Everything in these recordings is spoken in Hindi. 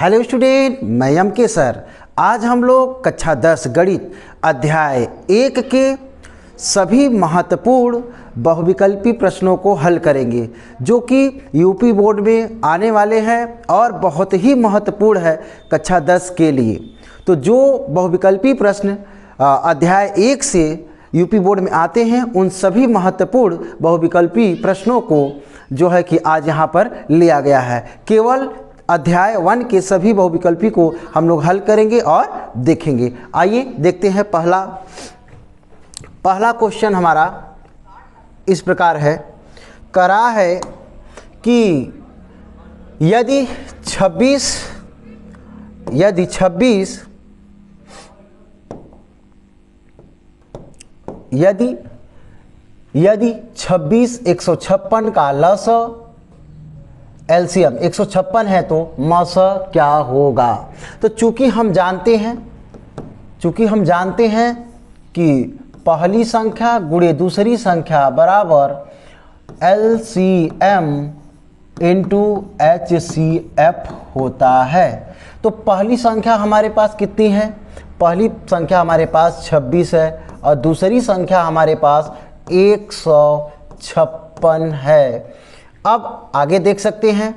हेलो स्टूडेंट, मैं एम के सर। आज हम लोग कक्षा 10 गणित अध्याय 1 के सभी महत्वपूर्ण बहुविकल्पी प्रश्नों को हल करेंगे, जो कि यूपी बोर्ड में आने वाले हैं और बहुत ही महत्वपूर्ण है कक्षा 10 के लिए। तो जो बहुविकल्पी प्रश्न अध्याय 1 से यूपी बोर्ड में आते हैं, उन सभी महत्वपूर्ण बहुविकल्पी प्रश्नों को जो है कि आज यहाँ पर लिया गया है। केवल अध्याय 1 के सभी बहुविकल्पी को हम लोग हल करेंगे और देखेंगे। आइए देखते हैं। पहला क्वेश्चन हमारा इस प्रकार है, करा है कि यदि 26 156 का लस एलसीएम 156 है तो मस क्या होगा। तो चूंकि हम जानते हैं कि पहली संख्या गुणे दूसरी संख्या बराबर एलसीएम इंटू एचसीएफ होता है। तो पहली संख्या हमारे पास कितनी है? पहली संख्या हमारे पास 26 है और दूसरी संख्या हमारे पास 156 है। अब आगे देख सकते हैं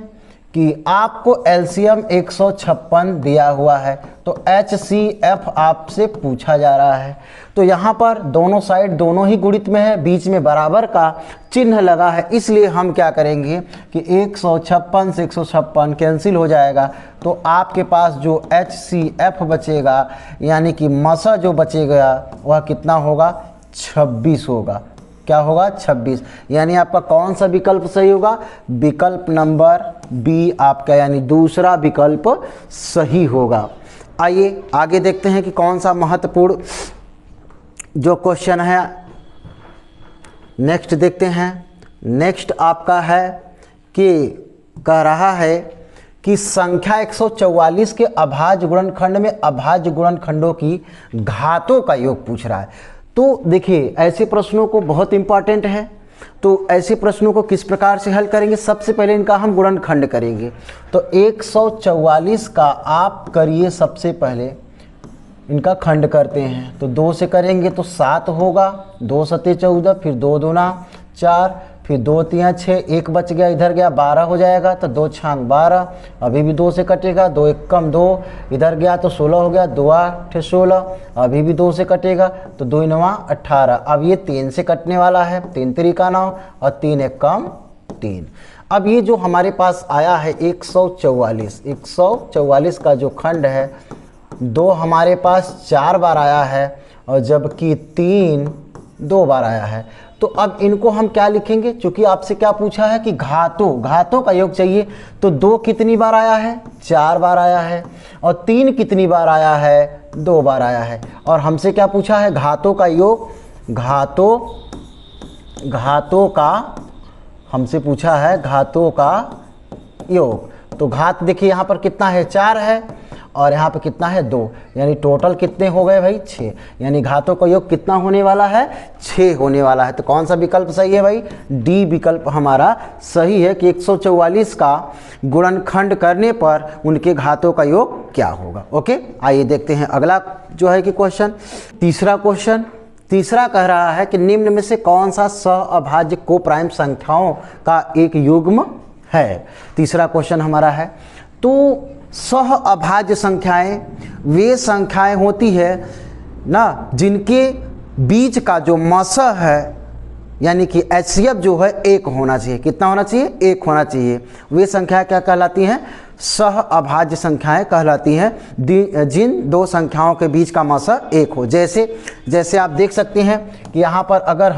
कि आपको एलसीएम 156 दिया हुआ है, तो एचसीएफ आपसे पूछा जा रहा है। तो यहाँ पर दोनों साइड दोनों ही गुणित में है, बीच में बराबर का चिन्ह लगा है, इसलिए हम क्या करेंगे कि 156 से 156 कैंसिल हो जाएगा। तो आपके पास जो एचसीएफ बचेगा यानी कि मसा जो बचेगा वह कितना होगा? 26 होगा। क्या होगा? 26। यानी आपका कौन सा विकल्प सही होगा? विकल्प नंबर बी आपका यानी दूसरा विकल्प सही होगा। आइए आगे देखते हैं कि कौन सा महत्वपूर्ण जो क्वेश्चन है। नेक्स्ट देखते हैं। नेक्स्ट आपका है कि कह रहा है कि संख्या 144 के अभाज्य गुणनखंड में अभाज्य गुणनखंडों की घातों का योग पूछ रहा है। तो देखिए, ऐसे प्रश्नों को बहुत इंपॉर्टेंट है। तो ऐसे प्रश्नों को किस प्रकार से हल करेंगे? सबसे पहले इनका हम गुणनखंड करेंगे। तो 144 का आप करिए, सबसे पहले इनका खंड करते हैं। तो 2 से करेंगे तो 7 होगा, 2 सते 14, फिर 2 दूना 4, फिर 2 तिया 6, 1 बच गया, इधर गया 12 हो जाएगा। तो 2 छांग 12, अभी भी 2 से कटेगा, 2 एक कम 2, इधर गया तो 16 हो गया, 2 8 16, अभी भी 2 से कटेगा, तो 2 9 18। अब ये 3 से कटने वाला है, 3 3 9 और 3 एक कम 3। अब ये जो हमारे पास आया है 144 का जो खंड है, 2 हमारे पास 4 बार आया है और जबकि 3 2 बार आया है। तो अब इनको हम क्या लिखेंगे? चूंकि आपसे क्या पूछा है कि घातों का योग चाहिए। तो 2 कितनी बार आया है? 4 बार आया है। और 3 कितनी बार आया है? 2 बार आया है। और हमसे क्या पूछा है? घातों का योग। घातों का हमसे पूछा है, घातों का योग। तो घात देखिए यहाँ पर कितना है? 4 है और यहाँ पे कितना है? 2। यानी टोटल कितने हो गए भाई? 6। यानी घातों का योग कितना होने वाला है? 6 होने वाला है। तो कौन सा विकल्प सही है भाई? डी विकल्प हमारा सही है कि 144 का गुणनखंड करने पर उनके घातों का योग क्या होगा। ओके, आइए देखते हैं अगला जो है कि क्वेश्चन। तीसरा कह रहा है कि निम्न में से कौन सा सहअभाज्य कोप्राइम संख्याओं का एक युग्म है। तीसरा क्वेश्चन हमारा है। तो सहअभाज्य संख्याएं वे संख्याएं होती है ना जिनके बीच का जो मस है यानी कि एचसीएफ जो है 1 होना चाहिए। कितना होना चाहिए? 1 होना चाहिए। वे संख्याएं क्या कहलाती हैं? सहअभाज्य संख्याएं कहलाती हैं जिन दो संख्याओं के बीच का मस 1 हो। जैसे आप देख सकते हैं कि यहाँ पर अगर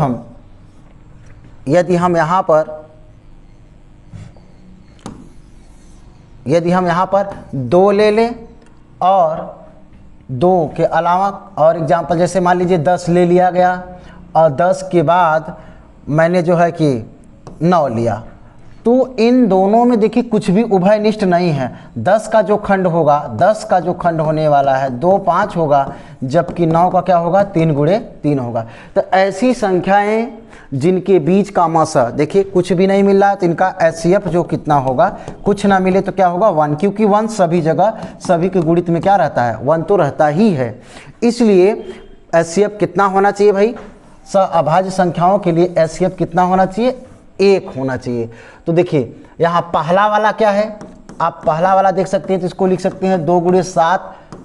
यदि हम यहाँ पर 2 ले लें और 2 के अलावा और एग्जाम्पल जैसे मान लीजिए 10 ले लिया गया और 10 के बाद मैंने जो है कि 9 लिया, तो इन दोनों में देखिए कुछ भी उभयनिष्ठ नहीं है। 10 का जो खंड होगा, 10 का जो खंड होने वाला है 2 5 होगा, जबकि 9 का क्या होगा 3 गुणे 3 होगा। तो ऐसी संख्याएं जिनके बीच का मसा देखिए कुछ भी नहीं मिल रहा है, तो इनका एचसीएफ जो कितना होगा, कुछ ना मिले तो क्या होगा 1, क्योंकि 1 सभी जगह सभी के गुणित में क्या रहता है 1 तो रहता ही है। इसलिए एचसीएफ कितना होना चाहिए भाई, अभाज्य संख्याओं के लिए एचसीएफ कितना होना चाहिए 1 होना चाहिए। तो देखिए यहाँ पहला वाला क्या है, आप पहला वाला देख सकते हैं, तो इसको लिख सकते हैं 2 गुणे 7,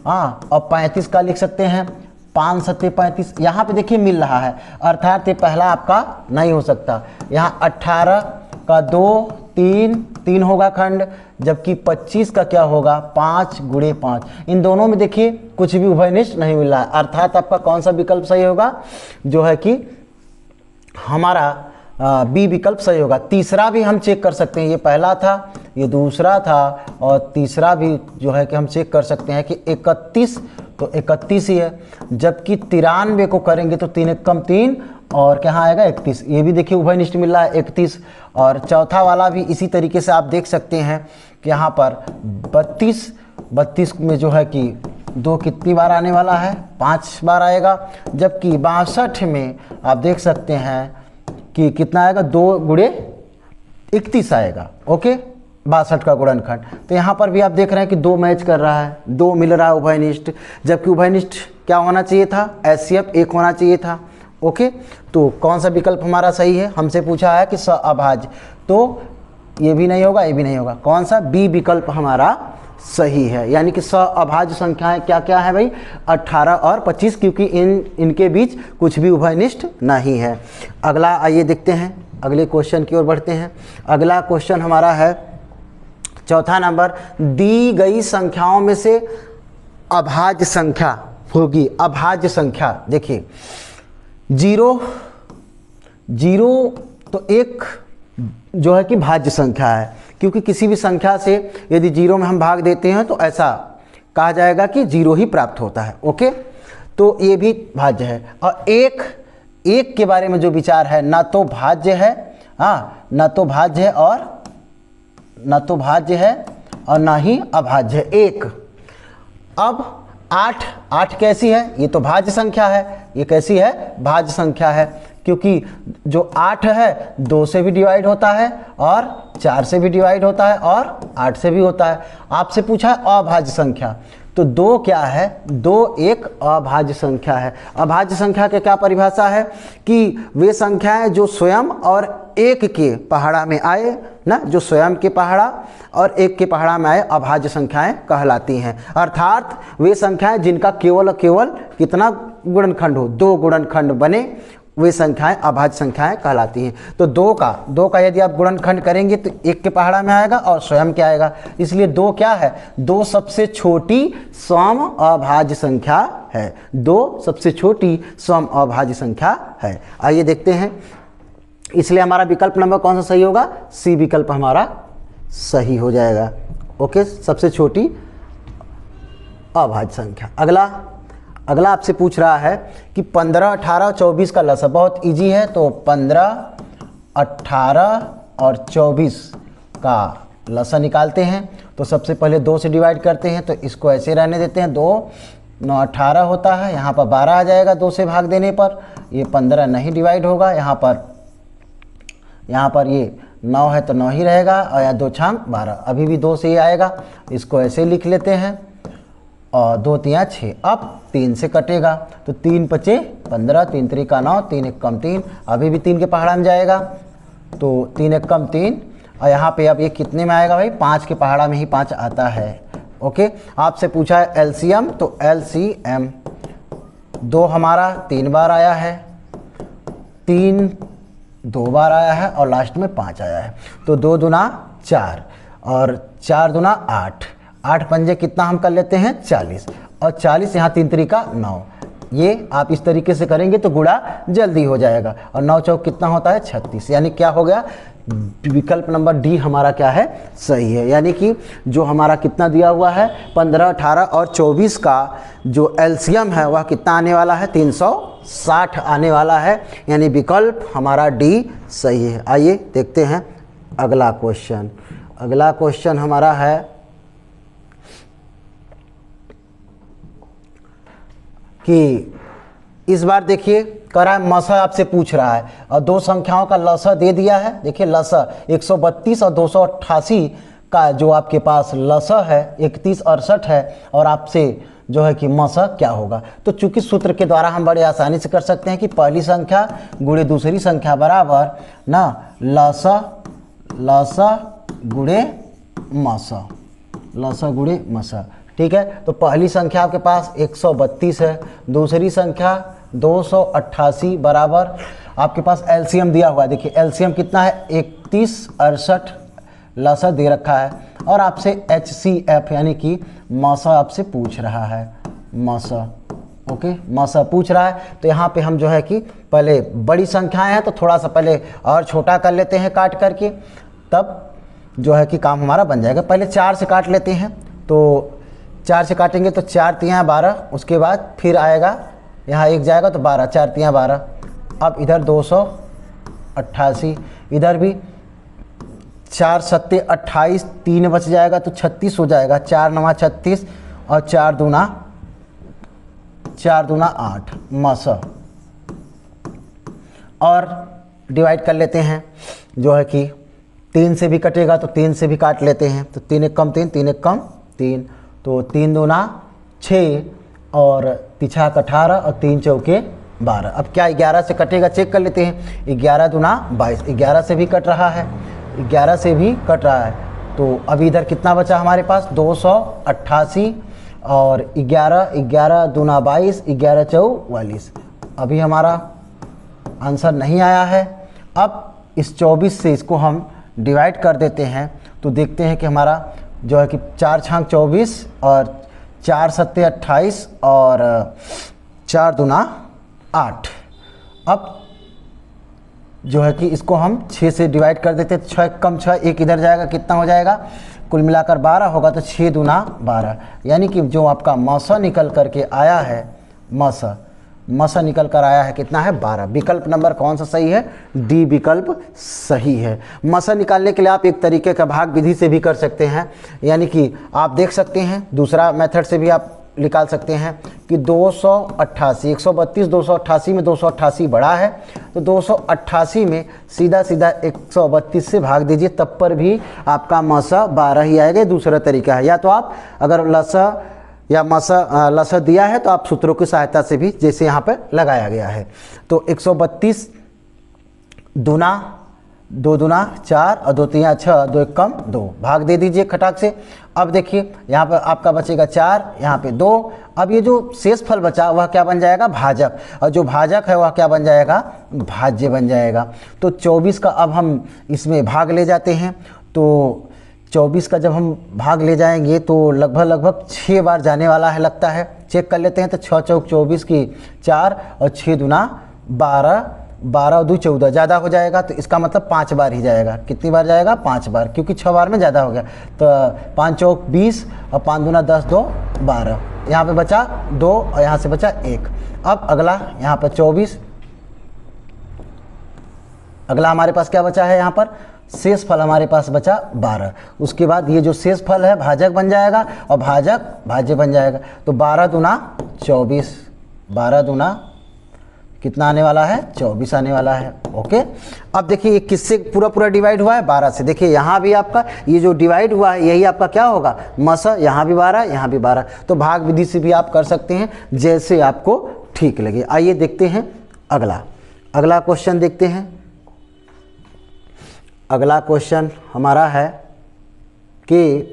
हाँ, और 35 का लिख सकते हैं 5 सत्ते 35। यहाँ पे देखिए मिल रहा है, अर्थात ये पहला आपका नहीं हो सकता। यहाँ 18 का 2 3 होगा खंड, जबकि 25 का क्या होगा 5 गुणे 5। इन दोनों में देखिए कुछ भी उभयनिष्ठ नहीं मिल रहा है, अर्थात आपका कौन सा विकल्प सही होगा, जो है कि हमारा बी विकल्प सही होगा। तीसरा भी हम चेक कर सकते हैं, ये पहला था, ये दूसरा था, और तीसरा भी जो है कि हम चेक कर सकते हैं कि 31, तो 31 ही है, जबकि 93 को करेंगे तो 3 एकम 3 और क्या आएगा 31। ये भी देखिए उभयनिष्ठ मिल रहा है 31। और चौथा वाला भी इसी तरीके से आप देख सकते हैं कि यहाँ पर 32 में जो है कि 2 कितनी बार आने वाला है 5 बार आएगा, जबकि 62 में आप देख सकते हैं कि कितना आएगा 2 गुणे 31 आएगा। ओके, 62 का गुणनखंड। तो यहाँ पर भी आप देख रहे हैं कि 2 मैच कर रहा है, 2 मिल रहा है उभयनिष्ठ, जबकि उभयनिष्ठ क्या होना चाहिए था, एचसीएफ 1 होना चाहिए था। ओके, तो कौन सा विकल्प हमारा सही है, हमसे पूछा है कि अभाज्य, तो ये भी नहीं होगा, ये भी नहीं होगा, कौन सा बी विकल्प हमारा सही है। यानी कि अभाज्य संख्याएं क्या क्या है भाई 18 और 25, क्योंकि इनके बीच कुछ भी उभयनिष्ठ नहीं है। अगला आइए देखते हैं, अगले क्वेश्चन की ओर बढ़ते हैं। अगला क्वेश्चन हमारा है चौथा नंबर, दी गई संख्याओं में से अभाज्य संख्या होगी। अभाज्य संख्या देखिए 0 तो एक जो है कि भाज्य संख्या है, क्योंकि किसी भी संख्या से यदि 0 में हम भाग देते हैं तो ऐसा कहा जाएगा कि 0 ही प्राप्त होता है। ओके, तो ये भी भाज्य है। और एक के बारे में जो विचार है, ना तो भाज्य है, हाँ, ना तो भाज्य है और ना ही अभाज्य है, 1। अब 8 कैसी है, ये तो भाज्य संख्या है, ये कैसी है भाज्य संख्या है, क्योंकि जो 8 है 2 से भी डिवाइड होता है और 4 से भी डिवाइड होता है और 8 से भी होता है। आपसे पूछा है अभाज्य संख्या, तो 2 क्या है, 2 एक अभाज्य संख्या है। अभाज्य संख्या की क्या परिभाषा है कि वे संख्याएं जो स्वयं और 1 के पहाड़ा में आए ना, जो स्वयं के पहाड़ा और 1 के पहाड़ा में आए अभाज्य संख्याएं कहलाती हैं। अर्थात वे संख्याएं जिनका केवल कितना गुणनखंड हो, 2 गुणनखंड बने, वे संख्याएं अभाज्य संख्याएं कहलाती हैं। तो 2 का यदि आप गुणनखंड करेंगे तो 1 के पहाड़ा में आएगा और स्वयं क्या आएगा, इसलिए 2 क्या है, 2 सबसे छोटी सम अभाज्य संख्या है। 2 सबसे छोटी सम अभाज्य संख्या है। आइए देखते हैं, इसलिए हमारा विकल्प नंबर कौन सा सही होगा, सी विकल्प हमारा सही हो जाएगा। ओके, सबसे छोटी अभाज्य संख्या। अगला आपसे पूछ रहा है कि 15, 18 और 24 का लसा, बहुत इजी है। तो 15, 18 और 24 का लसा निकालते हैं। तो सबसे पहले 2 से डिवाइड करते हैं, तो इसको ऐसे रहने देते हैं, 2 9 18 होता है, यहाँ पर 12 आ जाएगा 2 से भाग देने पर। ये 15 नहीं डिवाइड होगा, यहाँ पर ये 9 है तो 9 ही रहेगा, और यहाँ 2 छांग 12, अभी भी 2 से ही आएगा। इसको ऐसे लिख लेते हैं, और 2 3 6, अब 3 से कटेगा, तो 3 5 15, 3 3 का 9, 3 1 कम 3, अभी भी 3 के पहाड़ा में जाएगा, तो 3 1 कम 3, और यहाँ पे अब ये कितने में आएगा भाई, 5 के पहाड़ा में ही 5 आता है। ओके, आपसे पूछा है एलसीएम, तो एलसीएम 2 हमारा 3 बार आया है, 3 2 बार आया है, और लास्ट में 5 आया है। तो 2 दूना 4 और 4 दूना 8, 8 पंजे कितना हम कर लेते हैं 40, और 40 यहाँ 3 3 का 9। ये आप इस तरीके से करेंगे तो गुणा जल्दी हो जाएगा, और 9 चौक कितना होता है 36। यानी क्या हो गया, विकल्प नंबर डी हमारा क्या है सही है। यानी कि जो हमारा कितना दिया हुआ है 15, 18 और 24 का जो एलसीएम है वह कितना आने वाला है 360 आने वाला है, यानी विकल्प हमारा डी सही है। आइए देखते हैं अगला क्वेश्चन हमारा है कि इस बार देखिए कह रहा है मसा आपसे पूछ रहा है और दो संख्याओं का लसा दे दिया है। देखिए लसा 132 और 288 का जो आपके पास लसा है 3168 है और आपसे जो है कि मसा क्या होगा। तो चूंकि सूत्र के द्वारा हम बड़े आसानी से कर सकते हैं कि पहली संख्या गुणे दूसरी संख्या बराबर ना लसा गुणे मसा। ठीक है, तो पहली संख्या आपके पास 132 है, दूसरी संख्या 288 बराबर आपके पास एलसीएम दिया हुआ है। देखिए एलसीएम कितना है 3168 लसा दे रखा है और आपसे HCF यानी कि मसा आपसे पूछ रहा है मसा। ओके, मसा पूछ रहा है तो यहाँ पे हम जो है कि पहले बड़ी संख्याएं हैं तो थोड़ा सा पहले और छोटा कर लेते हैं काट करके, तब जो है कि काम हमारा बन जाएगा। पहले 4 से काट लेते हैं, तो 4 से काटेंगे तो 4 तियाँ 12, उसके बाद फिर आएगा यहाँ 1 जाएगा तो 12, 4 तियाँ 12। अब इधर 288, इधर भी 4 सत्ते 28, 3 बच जाएगा तो 36 हो जाएगा, 4 नवा 36 और 4 दूना 8 मसा। और डिवाइड कर लेते हैं जो है कि 3 से भी कटेगा तो 3 से भी काट लेते हैं, तो 3 एक कम 3, 3 एक कम 3, तो 3 दूना 6 और 3 18 और 3 चौके 12। अब क्या 11 से कटेगा चेक कर लेते हैं, 11 दूना 22, 11 से भी कट रहा है, 11 से भी कट रहा है। तो अभी इधर कितना बचा हमारे पास 288 और 11 दूना 22, 11 44। अभी हमारा आंसर नहीं आया है। अब इस 24 से इसको हम डिवाइड कर देते हैं तो देखते हैं कि हमारा जो है कि 4 छांक 24 और 4 सत्ते 28 और 4 दूना 8। अब जो है कि इसको हम 6 से डिवाइड कर देते हैं, 6 कम 6, 1 इधर जाएगा, कितना हो जाएगा कुल मिलाकर 12 होगा, तो 6 दूना 12। यानी कि जो आपका मसा निकल करके आया है, मसा निकल कर आया है कितना है 12। विकल्प नंबर कौन सा सही है, डी विकल्प सही है। मसा निकालने के लिए आप एक तरीके का भाग विधि से भी कर सकते हैं, यानी कि आप देख सकते हैं दूसरा मेथड से भी आप निकाल सकते हैं कि 288 132 288 में 288 बड़ा है, तो 288 में सीधा 132 से भाग दीजिए, तब पर भी आपका मसा 12 ही आएगा। दूसरा तरीका है, या तो आप अगर लसा या मसा लसा दिया है तो आप सूत्रों की सहायता से भी जैसे यहाँ पे लगाया गया है। तो 132 दूना 2 दूना 4 और 2 तियाँ 6, 2 एक कम 2, भाग दे दीजिए खटाक से। अब देखिए यहाँ पर आपका बचेगा 4, यहाँ पे 2। अब ये जो शेष फल बचा वह क्या बन जाएगा भाजक, और जो भाजक है वह क्या बन जाएगा भाज्य बन जाएगा। तो 24 का अब हम इसमें भाग ले जाते हैं, तो 24 का जब हम भाग ले जाएंगे तो लगभग 6 बार जाने वाला है लगता है। चेक कर लेते हैं, तो 6 चौक 24 की 4 और 6 दूना 12, 12 और 2 14, ज़्यादा हो जाएगा तो इसका मतलब 5 बार ही जाएगा। कितनी बार जाएगा 5 बार, क्योंकि 6 बार में ज़्यादा हो गया। तो 5 चौक 20 और 5 दूना 10, 2 12, यहाँ पे बचा 2 और यहाँ से बचा 1। अब अगला यहाँ पर 24, अगला हमारे पास क्या बचा है, यहाँ पर शेष फल हमारे पास बचा 12। उसके बाद ये जो शेष फल है भाजक बन जाएगा और भाजक भाज्य बन जाएगा। तो 12 दूना 24, 12 दूना कितना आने वाला है 24 आने वाला है। ओके, अब देखिए ये किससे पूरा डिवाइड हुआ है 12 से। देखिए यहाँ भी आपका ये जो डिवाइड हुआ है यही आपका क्या होगा मसा, यहाँ भी 12 यहाँ भी 12। तो भाग विधि से भी आप कर सकते हैं जैसे आपको ठीक लगे। आइए देखते हैं अगला क्वेश्चन देखते हैं। अगला क्वेश्चन हमारा है कि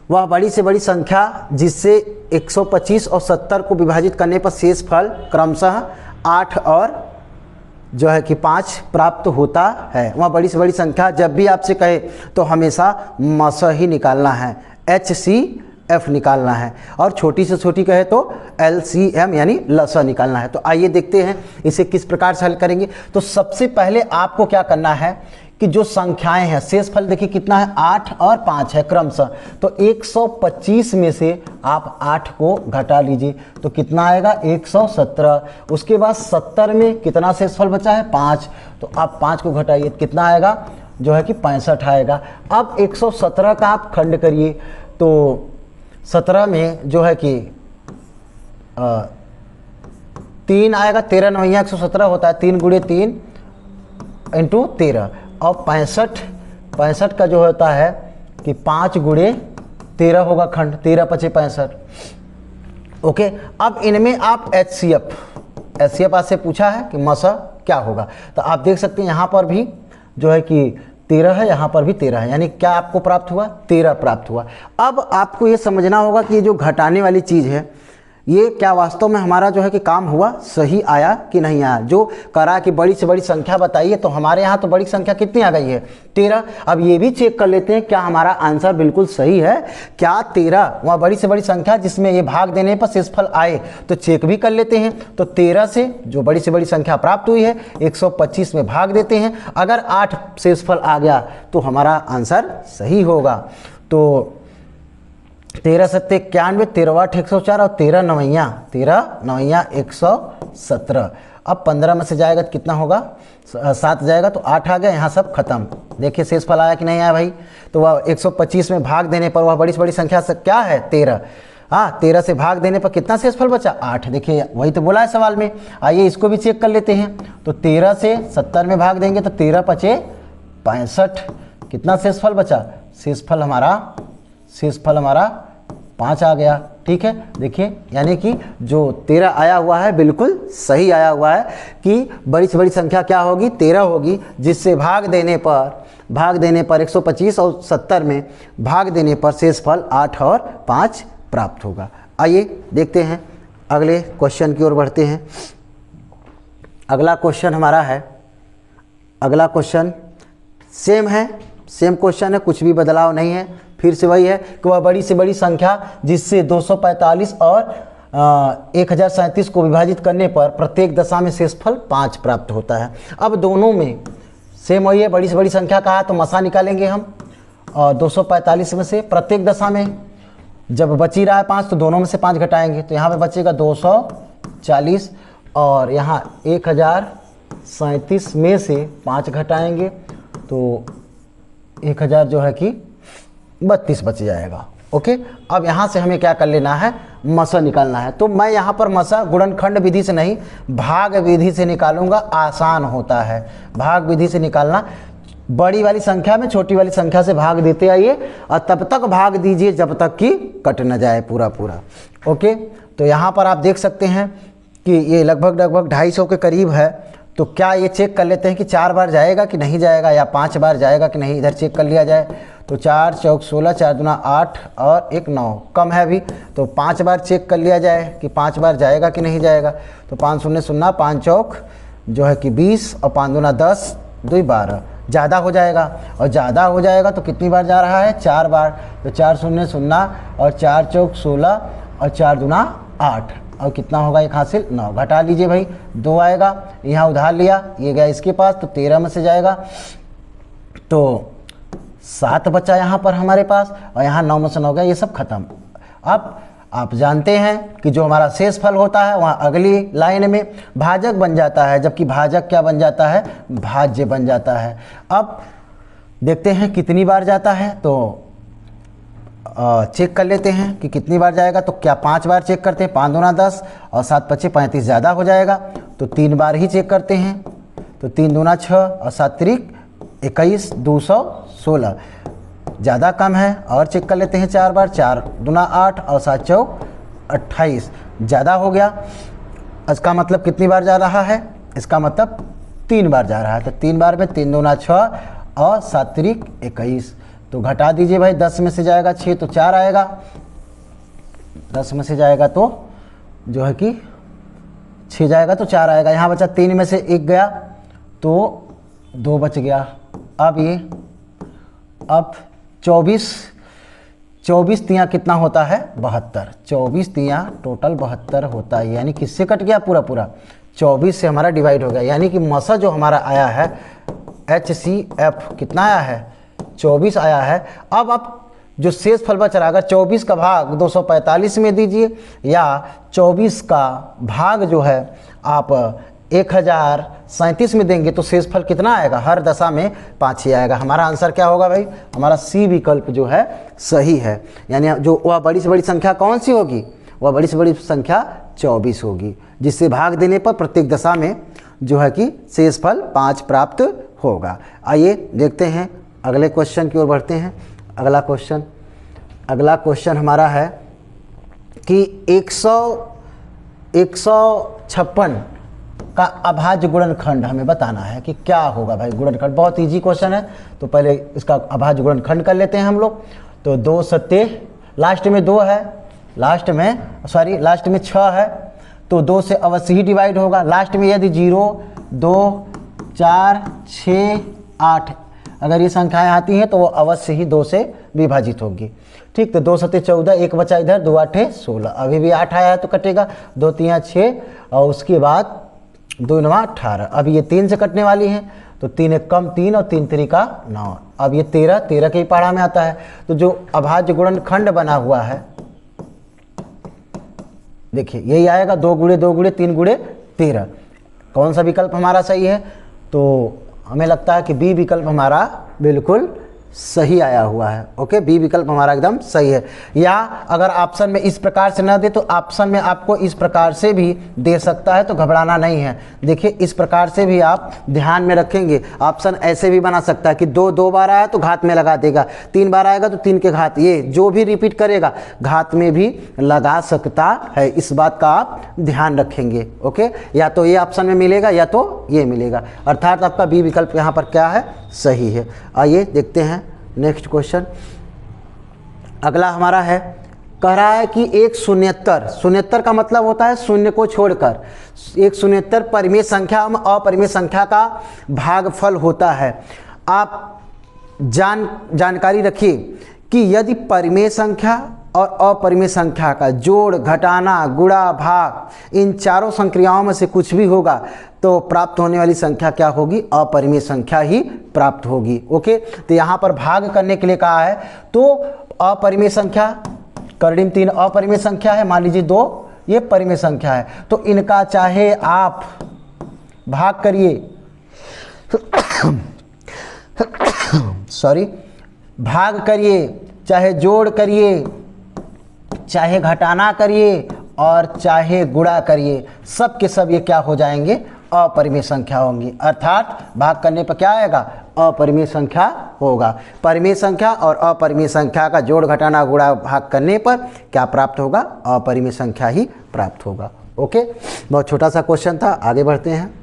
वह बड़ी से बड़ी संख्या जिससे 125 और 70 को विभाजित करने पर शेष फल क्रमशः 8 और जो है कि 5 प्राप्त होता है। वह बड़ी से बड़ी संख्या जब भी आपसे कहे तो हमेशा मसा ही निकालना है, HCF निकालना है, और छोटी से छोटी कहे तो LCM यानी लसा निकालना है। तो आइए देखते हैं इसे किस प्रकार से हल करेंगे। तो सबसे पहले आपको क्या करना है कि जो संख्याएं हैं, शेष फल देखिए कितना है 8 और 5 है क्रमशः, तो 125 में से आप 8 को घटा लीजिए तो कितना आएगा 117। उसके बाद 70 में कितना शेष फल बचा है 5, तो आप 5 को घटाइए कितना आएगा जो है कि 65 आएगा। अब 117 का आप खंड करिए तो 17 में जो है कि 3 आएगा, 13 नवैया 117 होता है, 3 गुणे 3 इंटू 13। और 65 का जो होता है कि 5 गुणे 13 होगा खंड, 13 पचे 65। ओके, अब इनमें आप HCF आज से पूछा है कि मसा क्या होगा, तो आप देख सकते हैं यहाँ पर भी जो है कि 13 है, यहाँ पर भी 13 है, यानी क्या आपको प्राप्त हुआ, 13 प्राप्त हुआ। अब आपको ये समझना होगा कि ये जो घटाने वाली चीज़ है ये क्या वास्तव में हमारा जो है कि काम हुआ, सही आया कि नहीं आया। जो करा कि बड़ी से बड़ी संख्या बताइए, तो हमारे यहाँ तो बड़ी संख्या कितनी आ गई है, 13। अब ये भी चेक कर लेते हैं क्या हमारा आंसर बिल्कुल सही है, क्या 13 वहाँ बड़ी से बड़ी संख्या जिसमें ये भाग देने पर शेषफल आए, तो चेक भी कर लेते हैं। तो 13 से जो बड़ी से बड़ी संख्या प्राप्त हुई है 125 में भाग देते हैं, अगर 8 शेषफल आ गया तो हमारा आंसर सही होगा। तो 13 सत्ते 91, 13 8 104 और 13 नवैया 117। अब 15 में से जाएगा तो कितना होगा, 7 जाएगा तो 8 आ गया, यहाँ सब खत्म। देखिए शेषफल आया कि नहीं आया भाई, तो वह 125 में भाग देने पर वह बड़ी से बड़ी संख्या से क्या है 13। हाँ, 13 से भाग देने पर कितना शेषफल बचा, 8। देखिए वही तो बोला है सवाल में। आइए इसको भी चेक कर लेते हैं। तो 13 से 70 में भाग देंगे तो 13 पचे 65, कितना शेषफल बचा, शेषफल हमारा 5 आ गया। ठीक है, देखिए यानी कि जो 13 आया हुआ है बिल्कुल सही आया हुआ है कि बड़ी से बड़ी संख्या क्या होगी, 13 होगी, जिससे भाग देने पर 125 और 70 में भाग देने पर शेषफल 8 और 5 प्राप्त होगा। आइए देखते हैं, अगले क्वेश्चन की ओर बढ़ते हैं। अगला क्वेश्चन हमारा है, अगला क्वेश्चन सेम क्वेश्चन है, कुछ भी बदलाव नहीं है। फिर से वही है कि वह बड़ी से बड़ी संख्या जिससे 245 और 1037 को विभाजित करने पर प्रत्येक दशा में शेषफल 5 प्राप्त होता है। अब दोनों में सेम वही है, बड़ी से बड़ी संख्या कहा तो मसा निकालेंगे हम, और 245 में से प्रत्येक दशा में जब बची रहा है 5 तो दोनों में से 5 घटाएंगे, तो यहाँ पे बचेगा 240 और यहाँ 1037 में से 5 घटाएंगे तो 1000 जो है कि 32 बच जाएगा। ओके, अब यहाँ से हमें क्या कर लेना है, मसा निकालना है। तो मैं यहाँ पर मसा गुणनखंड विधि से नहीं, भाग विधि से निकालूंगा, आसान होता है भाग विधि से निकालना। बड़ी वाली संख्या में छोटी वाली संख्या से भाग देते आइए और तब तक भाग दीजिए जब तक कि कट न जाए पूरा। ओके, तो यहाँ पर आप देख सकते हैं कि ये लगभग 250 के करीब है। तो क्या ये चेक कर लेते हैं कि 4 बार जाएगा कि नहीं जाएगा, या 5 बार जाएगा कि नहीं, इधर चेक कर लिया जाए। तो 4 चौक 16, 4 दूना 8 और 1 9, कम है अभी, तो 5 बार चेक कर लिया जाए कि 5 बार जाएगा कि नहीं जाएगा। तो 5 शून्य 0, 5 चौक जो है कि 20 और 5 दूना 10, 2 12, ज़्यादा हो जाएगा। और ज़्यादा हो जाएगा तो कितनी बार जा रहा है, 4 बार। तो 4 शून्य 0 और 4 चौक 16 और 4 दूना 8 और कितना होगा एक हासिल 9। घटा लीजिए भाई, 2 आएगा, यहाँ उधार लिया, ये गया इसके पास, तो 13 में से जाएगा तो 7 बचा यहाँ पर हमारे पास, और यहाँ 9 में से 9 गया, ये सब खत्म। अब आप जानते हैं कि जो हमारा शेषफल होता है वहाँ अगली लाइन में भाजक बन जाता है, जबकि भाजक क्या बन जाता है, भाज्य बन जाता है। अब देखते हैं कितनी बार जाता है, तो चेक कर लेते हैं कि कितनी बार जाएगा। तो क्या 5 बार चेक करते हैं, 5 दूना 10 और 7 पचे 35, ज़्यादा हो जाएगा तो 3 बार ही चेक करते हैं। तो 3 दूना 6 और 7 त्रिक 21, 216, ज़्यादा कम है, और चेक कर लेते हैं 4 बार, 4 दूना 8 और 7 चौक 28, ज़्यादा हो गया। इसका मतलब कितनी बार जा रहा है, इसका मतलब 3 बार जा रहा है। तो 3 बार में 3 दूना 6 और 7 त्रिक 21, तो घटा दीजिए भाई, 10 में से जाएगा 6 तो 4 आएगा, 10 में से जाएगा तो जो है कि 6 जाएगा तो 4 आएगा। यहाँ बचा 3 में से 1 गया तो 2 बच गया। अब 24 तियाँ कितना होता है, 72। 24 तियाँ टोटल 72 होता है, यानी किससे कट गया, पूरा 24 से हमारा डिवाइड हो गया। यानी कि मसा जो हमारा आया है HCF कितना आया है, 24 आया है। अब आप जो शेष फल बच रहा, अगर 24 का भाग 245 में दीजिए, या 24 का भाग जो है आप 1037 में देंगे तो शेषफल कितना आएगा, हर दशा में 5 ही आएगा। हमारा आंसर क्या होगा भाई, हमारा सी विकल्प जो है सही है। यानी जो वह बड़ी से बड़ी संख्या कौन सी होगी, वह बड़ी से बड़ी संख्या 24 होगी, जिससे भाग देने पर प्रत्येक दशा में जो है कि शेषफल 5 प्राप्त होगा। आइए देखते हैं अगले क्वेश्चन की ओर बढ़ते हैं। अगला क्वेश्चन हमारा है कि 156 का अभाज्य गुणनखंड हमें बताना है कि क्या होगा भाई। गुणनखंड बहुत इजी क्वेश्चन है, तो पहले इसका अभाज्य गुणनखंड कर लेते हैं हम लोग। तो 2 सत्ते लास्ट में 2 है, लास्ट में 6 है, तो 2 से अवश्य ही डिवाइड होगा। लास्ट में यदि 0 2 4 6 8 अगर ये संख्याएं आती हैं तो वो अवश्य ही 2 से विभाजित होगी। ठीक, तो 2 सत्ते 14, एक बचा इधर, 2 आठे 16, अभी भी 8 आया है तो कटेगा, 2 तिया 6 और उसके बाद 2 नवा 18। अब ये 3 से कटने वाली हैं, तो 3 एक कम 3 और 3 3 9। अब ये 13 के ही पहाड़ा में आता है। तो जो अभाज्य गुणनखंड बना हुआ है, देखिए यही आएगा, 2 गुणे 2 गुणे 3 गुणे 13। कौन सा विकल्प हमारा सही है, तो हमें लगता है कि बी विकल्प हमारा बिल्कुल सही आया हुआ है। ओके, बी विकल्प हमारा एकदम सही है। या अगर ऑप्शन में इस प्रकार से न दे तो ऑप्शन में आपको इस प्रकार से भी दे सकता है, तो घबराना नहीं है। देखिए इस प्रकार से भी आप ध्यान में रखेंगे, ऑप्शन ऐसे भी बना सकता है कि 2 बार आया तो घात में लगा देगा, 3 बार आएगा तो 3 के घात, ये जो भी रिपीट करेगा घात में भी लगा सकता है। इस बात का आप ध्यान रखेंगे। ओके, या तो ये ऑप्शन में मिलेगा या तो ये मिलेगा, अर्थात आपका बी विकल्प यहाँ पर क्या है, सही है। आइए देखते हैं नेक्स्ट क्वेश्चन। अगला हमारा है, कह रहा है कि एक शून्यत्तर का मतलब होता है शून्य को छोड़कर, एक शून्यत्तर परिमेय संख्या अपरिमेय संख्या का भागफल होता है। आप जानकारी रखिए कि यदि परिमेय संख्या और अपरिमेय संख्या का जोड़, घटाना, गुणा, भाग इन चारों संक्रियाओं में से कुछ भी होगा तो प्राप्त होने वाली संख्या क्या होगी, अपरिमेय संख्या ही प्राप्त होगी। ओके, तो यहाँ पर भाग करने के लिए कहा है, तो अपरिमेय संख्या कर्णिम 3 अपरिमेय संख्या है, मान लीजिए 2 ये परिमेय संख्या है, तो इनका चाहे आप भाग करिए भाग करिए, चाहे जोड़ करिए, चाहे घटाना करिए और चाहे गुणा करिए, सब के सब ये क्या हो जाएंगे, अपरिमेय संख्या होंगी। अर्थात भाग करने पर क्या आएगा, अपरिमेय संख्या होगा। परिमेय संख्या और अपरिमेय संख्या का जोड़, घटाना, गुणा, भाग करने पर क्या प्राप्त होगा, अपरिमेय संख्या ही प्राप्त होगा। ओके, बहुत छोटा सा क्वेश्चन था, आगे बढ़ते हैं।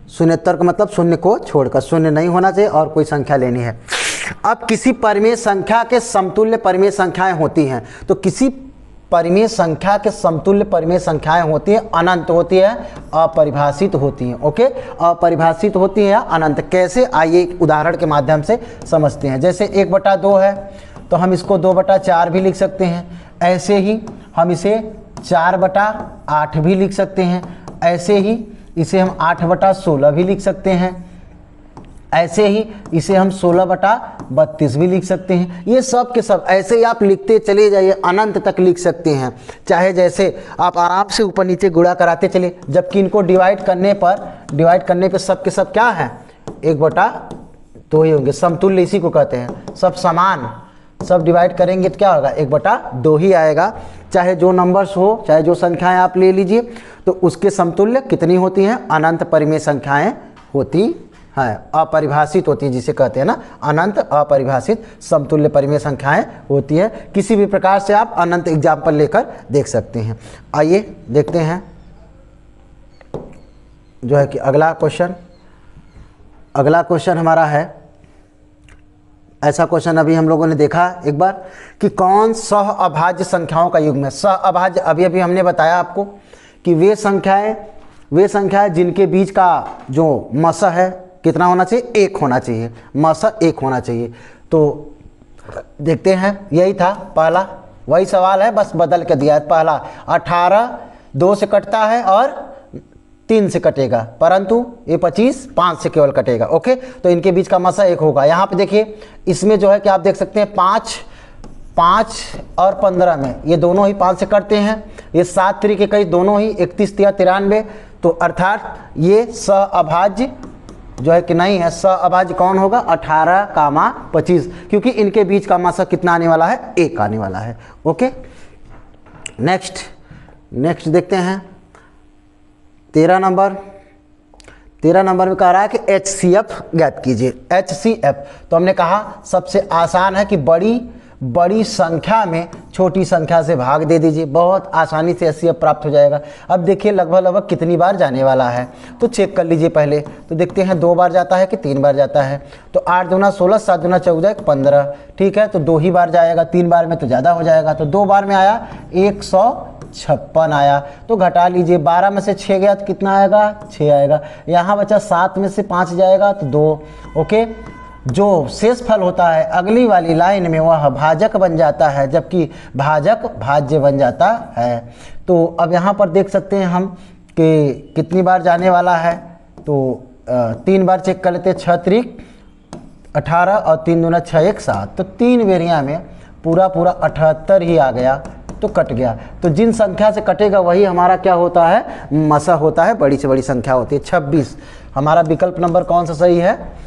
शून्यत्तर का मतलब शून्य को छोड़कर, शून्य नहीं होना चाहिए और कोई संख्या लेनी है। अब किसी परिमेय संख्या के समतुल्य परिमेय संख्याएं होती हैं, तो किसी परिमेय संख्या के समतुल्य परिमेय संख्याएं होती हैं, अनंत होती है, अपरिभाषित होती हैं। ओके, अपरिभाषित होती है अनंत। कैसे, आइए एक उदाहरण के माध्यम से समझते हैं। जैसे 1/2 है तो हम इसको 2/4 भी लिख सकते हैं। ऐसे ही हम इसे 4/8 भी लिख सकते हैं। ऐसे ही इसे हम 8/16 भी लिख सकते हैं। ऐसे ही इसे हम 16/32 भी लिख सकते हैं। ये सब के सब ऐसे ही आप लिखते चले जाइए, अनंत तक लिख सकते हैं। चाहे जैसे आप आराम से ऊपर नीचे गुणा कराते चले, जबकि इनको डिवाइड करने पर सब के सब क्या है, 1/2 ही होंगे। समतुल्य इसी को कहते हैं, सब समान, सब डिवाइड करेंगे तो क्या होगा, 1/2 ही आएगा। चाहे जो नंबर्स हो, चाहे जो संख्याएं आप ले लीजिए, तो उसके समतुल्य कितनी होती हैं, अनंत परिमेय संख्याएं होती है, अपरिभाषित होती है, जिसे कहते हैं ना अनंत अपरिभाषित समतुल्य परिमेय संख्याएं होती है। किसी भी प्रकार से आप अनंत एग्जाम्पल लेकर देख सकते हैं। आइए देखते हैं जो है कि अगला क्वेश्चन हमारा है, ऐसा क्वेश्चन अभी हम लोगों ने देखा एक बार कि कौन सह अभाज्य संख्याओं का युग्म है। सह अभाज्य अभी हमने बताया आपको कि वे संख्याएं जिनके बीच का जो मस है कितना होना चाहिए, 1 होना चाहिए, मस 1 होना चाहिए। तो देखते हैं, यही था पहला, वही सवाल है, बस बदल के दिया है। पहला 18 2 से कटता है और 3 से कटेगा, परंतु ये 25 5 से केवल कटेगा। ओके, तो इनके बीच का मसा 1 होगा। यहाँ पे देखिए, इसमें जो है कि आप देख सकते हैं 5 और 15 में ये दोनों ही 5 से कटते हैं। ये 7 3 के कई दोनों ही 31 3 93, तो अर्थात ये सहअभाज्य जो है कि नहीं है, सहअभाज्य कौन होगा 18, 25, क्योंकि इनके बीच का मासा कितना आने वाला है 1 आने वाला है। ओके, नेक्स्ट देखते हैं 13 नंबर में कह रहा है कि HCF ज्ञात कीजिए। HCF तो हमने कहा सबसे आसान है कि बड़ी संख्या में छोटी संख्या से भाग दे दीजिए, बहुत आसानी से HCF प्राप्त हो जाएगा। अब देखिए लगभग कितनी बार जाने वाला है तो चेक कर लीजिए पहले। तो देखते हैं 2 बार जाता है कि 3 बार जाता है। तो 8 दूना 16, 7 दूना 14, 15, ठीक है। तो 2 ही बार जाएगा, 3 बार में तो ज़्यादा हो जाएगा। तो 2 बार में आया 156 आया। तो घटा लीजिए, 12 में से 6 गया तो कितना आएगा 6 आएगा। यहाँ बचा 7 में से 5 जाएगा तो 2। ओके, जो शेष फल होता है अगली वाली लाइन में वह भाजक बन जाता है, जबकि भाजक भाज्य बन जाता है। तो अब यहाँ पर देख सकते हैं हम कि कितनी बार जाने वाला है। तो 3 बार चेक कर लेते हैं, 6 त्रिक 18 और 3 दूना 6, 1 7। तो 3 बेरिया में पूरा 78 ही आ गया, तो कट गया। तो जिन संख्या से कटेगा वही हमारा क्या होता है, मसा होता है, बड़ी से बड़ी संख्या होती है। 26 हमारा विकल्प नंबर कौन सा सही है,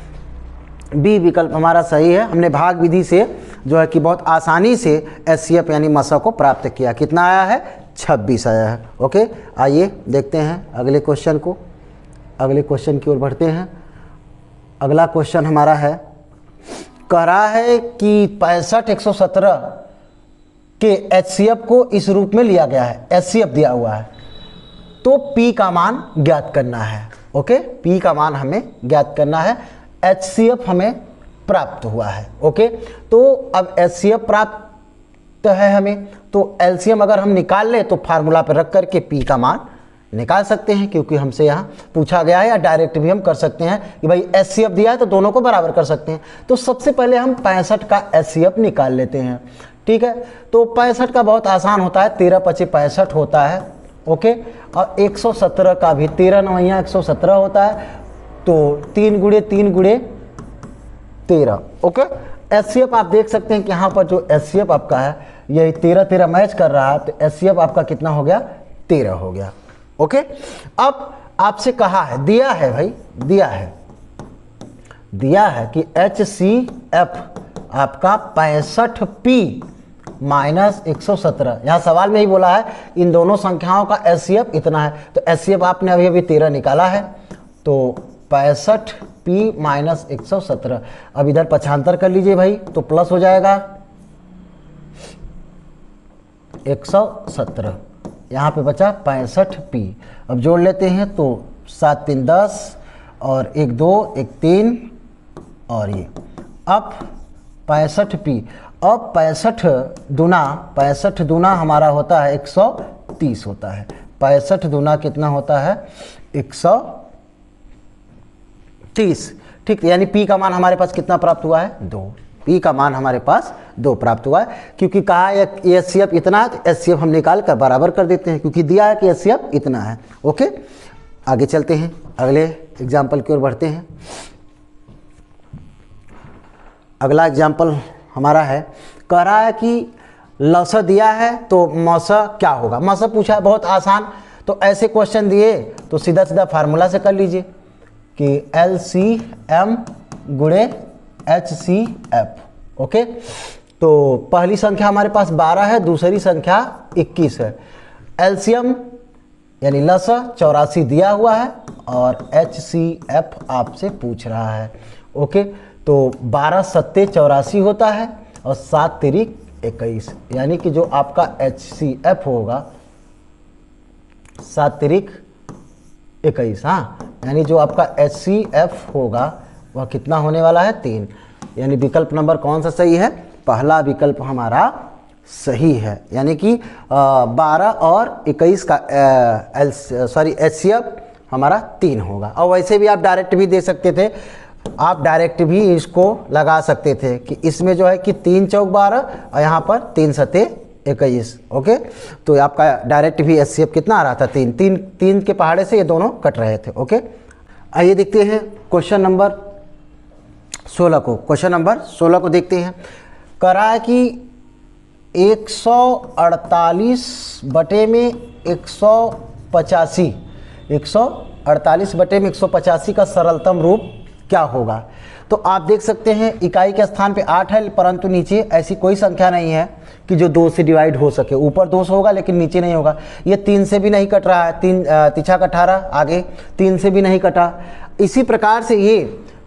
बी विकल्प हमारा सही है। हमने भाग विधि से जो है कि बहुत आसानी से HCF यानी मसा को प्राप्त किया। कितना आया है 26 आया है। ओके, आइए देखते हैं अगले क्वेश्चन को, अगले क्वेश्चन की ओर बढ़ते हैं। अगला क्वेश्चन हमारा है, कह रहा है कि 65 117 के HCF को इस रूप में लिया गया है, HCF दिया हुआ है, तो P का मान ज्ञात करना है। ओके, P का मान हमें ज्ञात करना है, HCF हमें प्राप्त हुआ है। ओके, तो अब HCF प्राप्त है हमें, तो LCM अगर हम निकाल ले तो फार्मूला पर रख करके P का मान निकाल सकते हैं, क्योंकि हमसे यहाँ पूछा गया है। या डायरेक्ट भी हम कर सकते हैं कि भाई HCF दिया है तो दोनों को बराबर कर सकते हैं। तो सबसे पहले हम 65 का HCF निकाल लेते हैं, ठीक है। तो 65 का बहुत आसान होता है, 13 × 25 = 65 होता है। ओके, और 117 का भी 13 × 9 = 117 होता है। तो 3 × 3 × 13। ओके, HCF आप देख सकते हैं कि यहाँ पर जो HCF आपका है यही 13 मैच कर रहा है, तो HCF आपका कितना हो गया 13 हो गया। ओके, अब आपसे कहा है, दिया है भाई, दिया है कि HCF आपका 65P - 117। यहाँ सवाल में ही बोला है इन दोनों संख्याओं का HCF इतना है। तो HCF आपने अभी 13 निकाला है, तो 65P - 117। अब इधर पक्षांतर कर लीजिए भाई, तो प्लस हो जाएगा 117। यहाँ पे बचा 65P। अब जोड़ लेते हैं तो 7 3 10 और 1 2 1 3 और ये अब 65P। अब 65 दूना हमारा होता है 130 होता है। 65 दूना कितना होता है 130, ठीक। यानी P का मान हमारे पास कितना प्राप्त हुआ है 2। P का मान हमारे पास 2 प्राप्त हुआ है, क्योंकि कहा है HCF इतना है, तो HCF हम निकाल कर बराबर कर देते हैं, क्योंकि दिया है कि HCF इतना है। ओके, आगे चलते हैं, अगले एग्जाम्पल की ओर बढ़ते हैं। अगला एग्जाम्पल हमारा है, कह रहा है कि लसा दिया है तो मसा क्या होगा। मसा पूछा है, बहुत आसान। तो ऐसे क्वेश्चन दिए तो सीधा सीधा फार्मूला से कर लीजिए कि LCM × HCF। ओके, तो पहली संख्या हमारे पास 12 है, दूसरी संख्या 21 है। LCM यानी लसा 84 दिया हुआ है और HCF आपसे पूछ रहा है। ओके, तो 12 × 7 = 84 होता है और 7 × 3 = 21, यानी कि जो आपका HCF होगा 7 × 3 = 21। हाँ, यानी जो आपका HCF होगा वह कितना होने वाला है 3। यानी विकल्प नंबर कौन सा सही है, पहला विकल्प हमारा सही है। यानी कि 12 और 21 का HCF हमारा 3 होगा। और वैसे भी आप डायरेक्ट भी दे सकते थे, आप डायरेक्ट भी इसको लगा सकते थे कि इसमें जो है कि 3 × 4 = 12 और यहाँ पर 3 × 7 = 21। ओके, तो आपका डायरेक्ट भी HCF कितना आ रहा था 3 के पहाड़े से ये दोनों कट रहे थे। ओके, आइए देखते हैं क्वेश्चन नंबर 16 को। क्वेश्चन नंबर 16 को देखते हैं। कह रहा है कि 148 / 185 148 बटे में 185 का सरलतम रूप क्या होगा। तो आप देख सकते हैं इकाई के स्थान पे 8 है, परंतु नीचे ऐसी कोई संख्या नहीं है कि जो 2 से डिवाइड हो सके। ऊपर 2 से होगा लेकिन नीचे नहीं होगा। ये 3 से भी नहीं कट रहा है, 3 तिछा कट 18, आगे 3 से भी नहीं कटा। इसी प्रकार से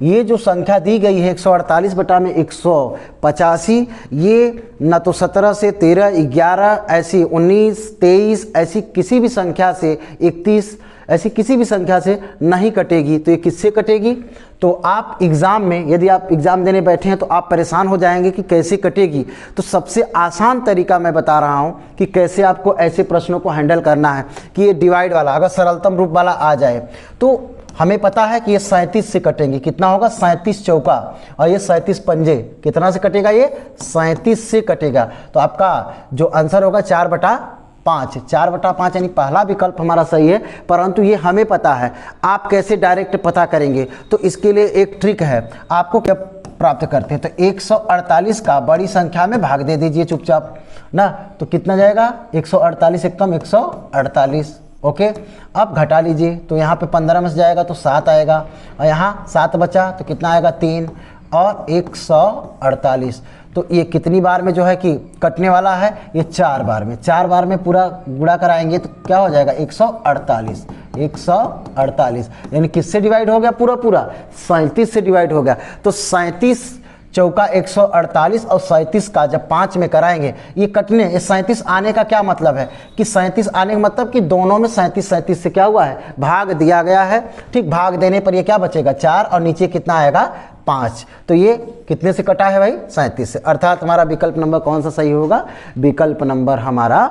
ये जो संख्या दी गई है 148 बटा में 185, ये न तो 17 से 13, 11, ऐसी 19, 23, ऐसी किसी भी संख्या से 31, ऐसी किसी भी संख्या से नहीं कटेगी। तो ये किससे कटेगी? तो आप एग्ज़ाम में, यदि आप एग्ज़ाम देने बैठे हैं तो आप परेशान हो जाएंगे कि कैसे कटेगी। तो सबसे आसान तरीका मैं बता रहा हूँ कि कैसे आपको ऐसे प्रश्नों को हैंडल करना है कि ये डिवाइड वाला अगर सरलतम रूप वाला आ जाए तो हमें पता है कि ये 37 से कटेंगे। कितना होगा? 37 चौका, और ये 37 पंजे कितना से कटेगा? ये 37 से कटेगा। तो आपका जो आंसर होगा 4/5, 4/5 यानी पहला विकल्प हमारा सही है। परंतु ये हमें पता है, आप कैसे डायरेक्ट पता करेंगे? तो इसके लिए एक ट्रिक है। आपको क्या प्राप्त करते हैं? तो 148 का बड़ी संख्या में भाग दे दीजिए चुपचाप ना। तो कितना जाएगा? 148 एकदम 148। ओके, अब घटा लीजिए तो यहाँ पे 15 में से जाएगा तो 7 आएगा, और यहाँ 7 बचा तो कितना आएगा? 3 और 148। तो ये कितनी बार में जो है कि कटने वाला है? ये 4 बार में। 4 बार में पूरा गुणा कराएंगे तो क्या हो जाएगा? 148। 148 यानी किससे डिवाइड हो गया? पूरा 37 से डिवाइड हो गया। तो 37 चौका 148 और 37 का जब 5 में कराएंगे ये कटने, ये 37 आने का क्या मतलब है कि 37 आने का मतलब कि दोनों में 37 से क्या हुआ है? भाग दिया गया है। ठीक, भाग देने पर ये क्या बचेगा? 4, और नीचे कितना आएगा? 5। तो ये कितने से कटा है भाई? 37 से। अर्थात हमारा विकल्प नंबर कौन सा सही होगा? विकल्प नंबर हमारा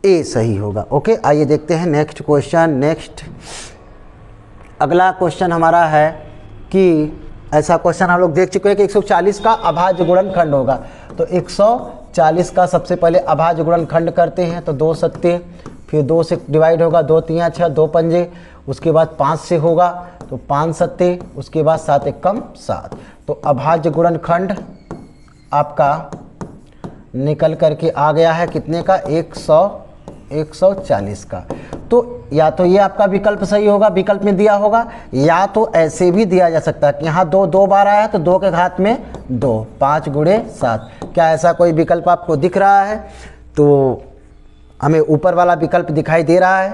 ए सही होगा। ओके, आइए देखते हैं नेक्स्ट क्वेश्चन। अगला क्वेश्चन हमारा है कि ऐसा क्वेश्चन हम लोग देख चुके हैं कि 140 का अभाज्य गुणनखंड होगा। तो 140 का सबसे पहले अभाज्य गुणनखंड करते हैं। तो 2 सत्ते, फिर 2 से डिवाइड होगा, 2 तिया 6, 2 पंजे, उसके बाद 5 से होगा तो 5 सत्ते, उसके बाद 7 एकम 7। तो अभाज्य गुणनखंड आपका निकल करके आ गया है कितने का? 140 का। तो या तो ये आपका विकल्प सही होगा, विकल्प में दिया होगा, या तो ऐसे भी दिया जा सकता है कि यहाँ 2 बार आया है तो 2 के घात में 2, 5 गुणे 7। क्या ऐसा कोई विकल्प आपको दिख रहा है? तो हमें ऊपर वाला विकल्प दिखाई दे रहा है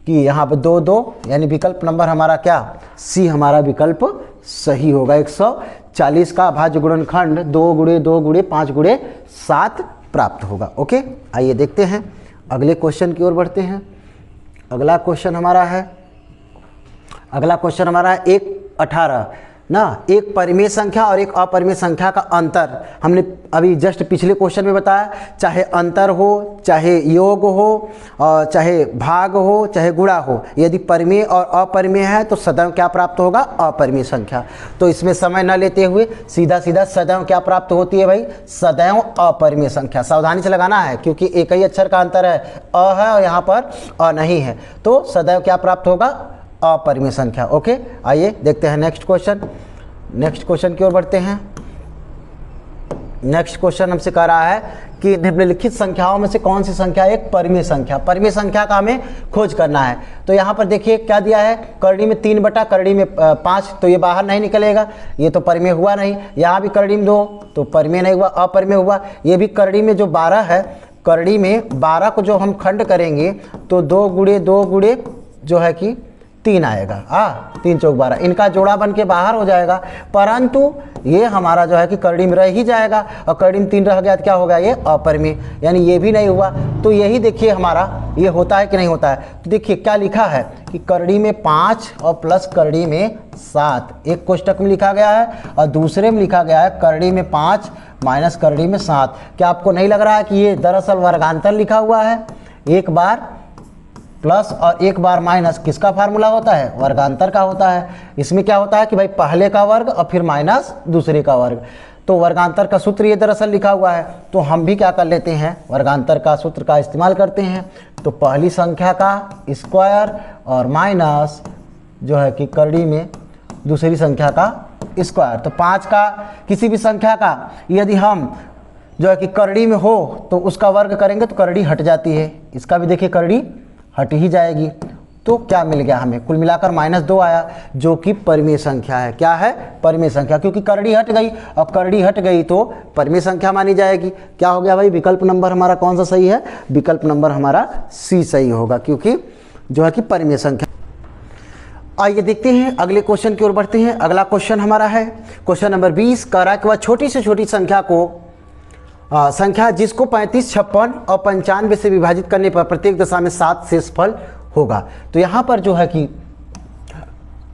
कि यहाँ पर 2 यानी विकल्प नंबर हमारा क्या? सी हमारा विकल्प सही होगा। 140 का अभाज्य गुणनखंड 2 गुणे 2 गुणे 5 गुणे 7 प्राप्त होगा। ओके, आइए देखते हैं अगले क्वेश्चन की ओर बढ़ते हैं। अगला क्वेश्चन हमारा है 1/18 ना। एक परिमेय संख्या और एक अपरिमेय संख्या का अंतर हमने अभी जस्ट पिछले क्वेश्चन में बताया। चाहे अंतर हो, चाहे योग हो, और चाहे भाग हो, चाहे गुणा हो, यदि परिमेय और अपरिमेय है तो सदैव क्या प्राप्त होगा? अपरिमेय संख्या। तो इसमें समय न लेते हुए सीधा सदैव क्या प्राप्त होती है भाई? सदैव अपरिमेय संख्या। सावधानी से लगाना है क्योंकि एक ही अक्षर का अंतर है, अ है और यहाँ पर अ नहीं है। तो सदैव क्या प्राप्त होगा? अपरिमेय संख्या। ओके, आइए देखते हैं नेक्स्ट क्वेश्चन की ओर बढ़ते हैं। नेक्स्ट क्वेश्चन हमसे कह रहा है कि निम्नलिखित संख्याओं में से कौन सी संख्या एक परिमेय संख्या? परिमेय संख्या का हमें खोज करना है। तो यहाँ पर देखिए क्या दिया है? करड़ी में 3 बटा करड़ी में 5, तो ये बाहर नहीं निकलेगा, ये तो परिमेय हुआ नहीं। यहाँ भी करड़ी में 2, तो परिमेय नहीं हुआ, अपरिमेय हुआ। ये भी करड़ी में जो 12 है, करड़ी में 12 को जो हम खंड करेंगे तो 2 गुणे 2 गुणे जो है कि 3 आएगा। 3 चौक 12, इनका जोड़ा बन के बाहर हो जाएगा। परंतु ये हमारा जो है कि करड़ी में रह ही जाएगा, और करड़ी में 3 रह गया तो क्या हो गया? ये अपरिमेय, यानी ये भी नहीं हुआ। तो यही देखिए हमारा ये होता है कि नहीं होता है। तो देखिए क्या लिखा है कि करड़ी में 5 और प्लस करड़ी में 7, एक कोष्टक में लिखा गया है और दूसरे में लिखा गया है करड़ी में 5 माइनस करड़ी में 7। क्या आपको नहीं लग रहा है कि ये दरअसल वर्गांतर लिखा हुआ है? एक बार प्लस और एक बार माइनस किसका फार्मूला होता है? वर्गांतर का होता है। इसमें क्या होता है कि भाई पहले का वर्ग और फिर माइनस दूसरे का वर्ग। तो वर्गांतर का सूत्र ये दरअसल लिखा हुआ है। तो हम भी क्या कर लेते हैं? वर्गांतर का सूत्र का इस्तेमाल करते हैं। तो पहली संख्या का स्क्वायर और माइनस जो है कि करड़ी में दूसरी संख्या का स्क्वायर। तो 5 का किसी भी संख्या का यदि हम जो है कि करड़ी में हो तो उसका वर्ग करेंगे तो करड़ी हट जाती है। इसका भी देखिए करड़ी हट ही जाएगी। तो क्या मिल गया हमें, कुल मिलाकर -2 आया, जो कि परिमेय संख्या है। क्या है, परिमेय संख्या, क्योंकि करड़ी हट गई और करड़ी हट गई तो परिमेय संख्या मानी जाएगी। क्या हो गया भाई, विकल्प नंबर हमारा कौन सा सही है, विकल्प नंबर हमारा सी सही होगा, क्योंकि जो है कि परिमेय संख्या। आइए देखते हैं अगले क्वेश्चन की ओर बढ़ते हैं। अगला क्वेश्चन हमारा है क्वेश्चन नंबर 20। कह रहा है कि वह छोटी से छोटी संख्या को संख्या जिसको 35, 56 और 95 से विभाजित करने पर प्रत्येक दशा में 7 शेषफल होगा। तो यहाँ पर जो है कि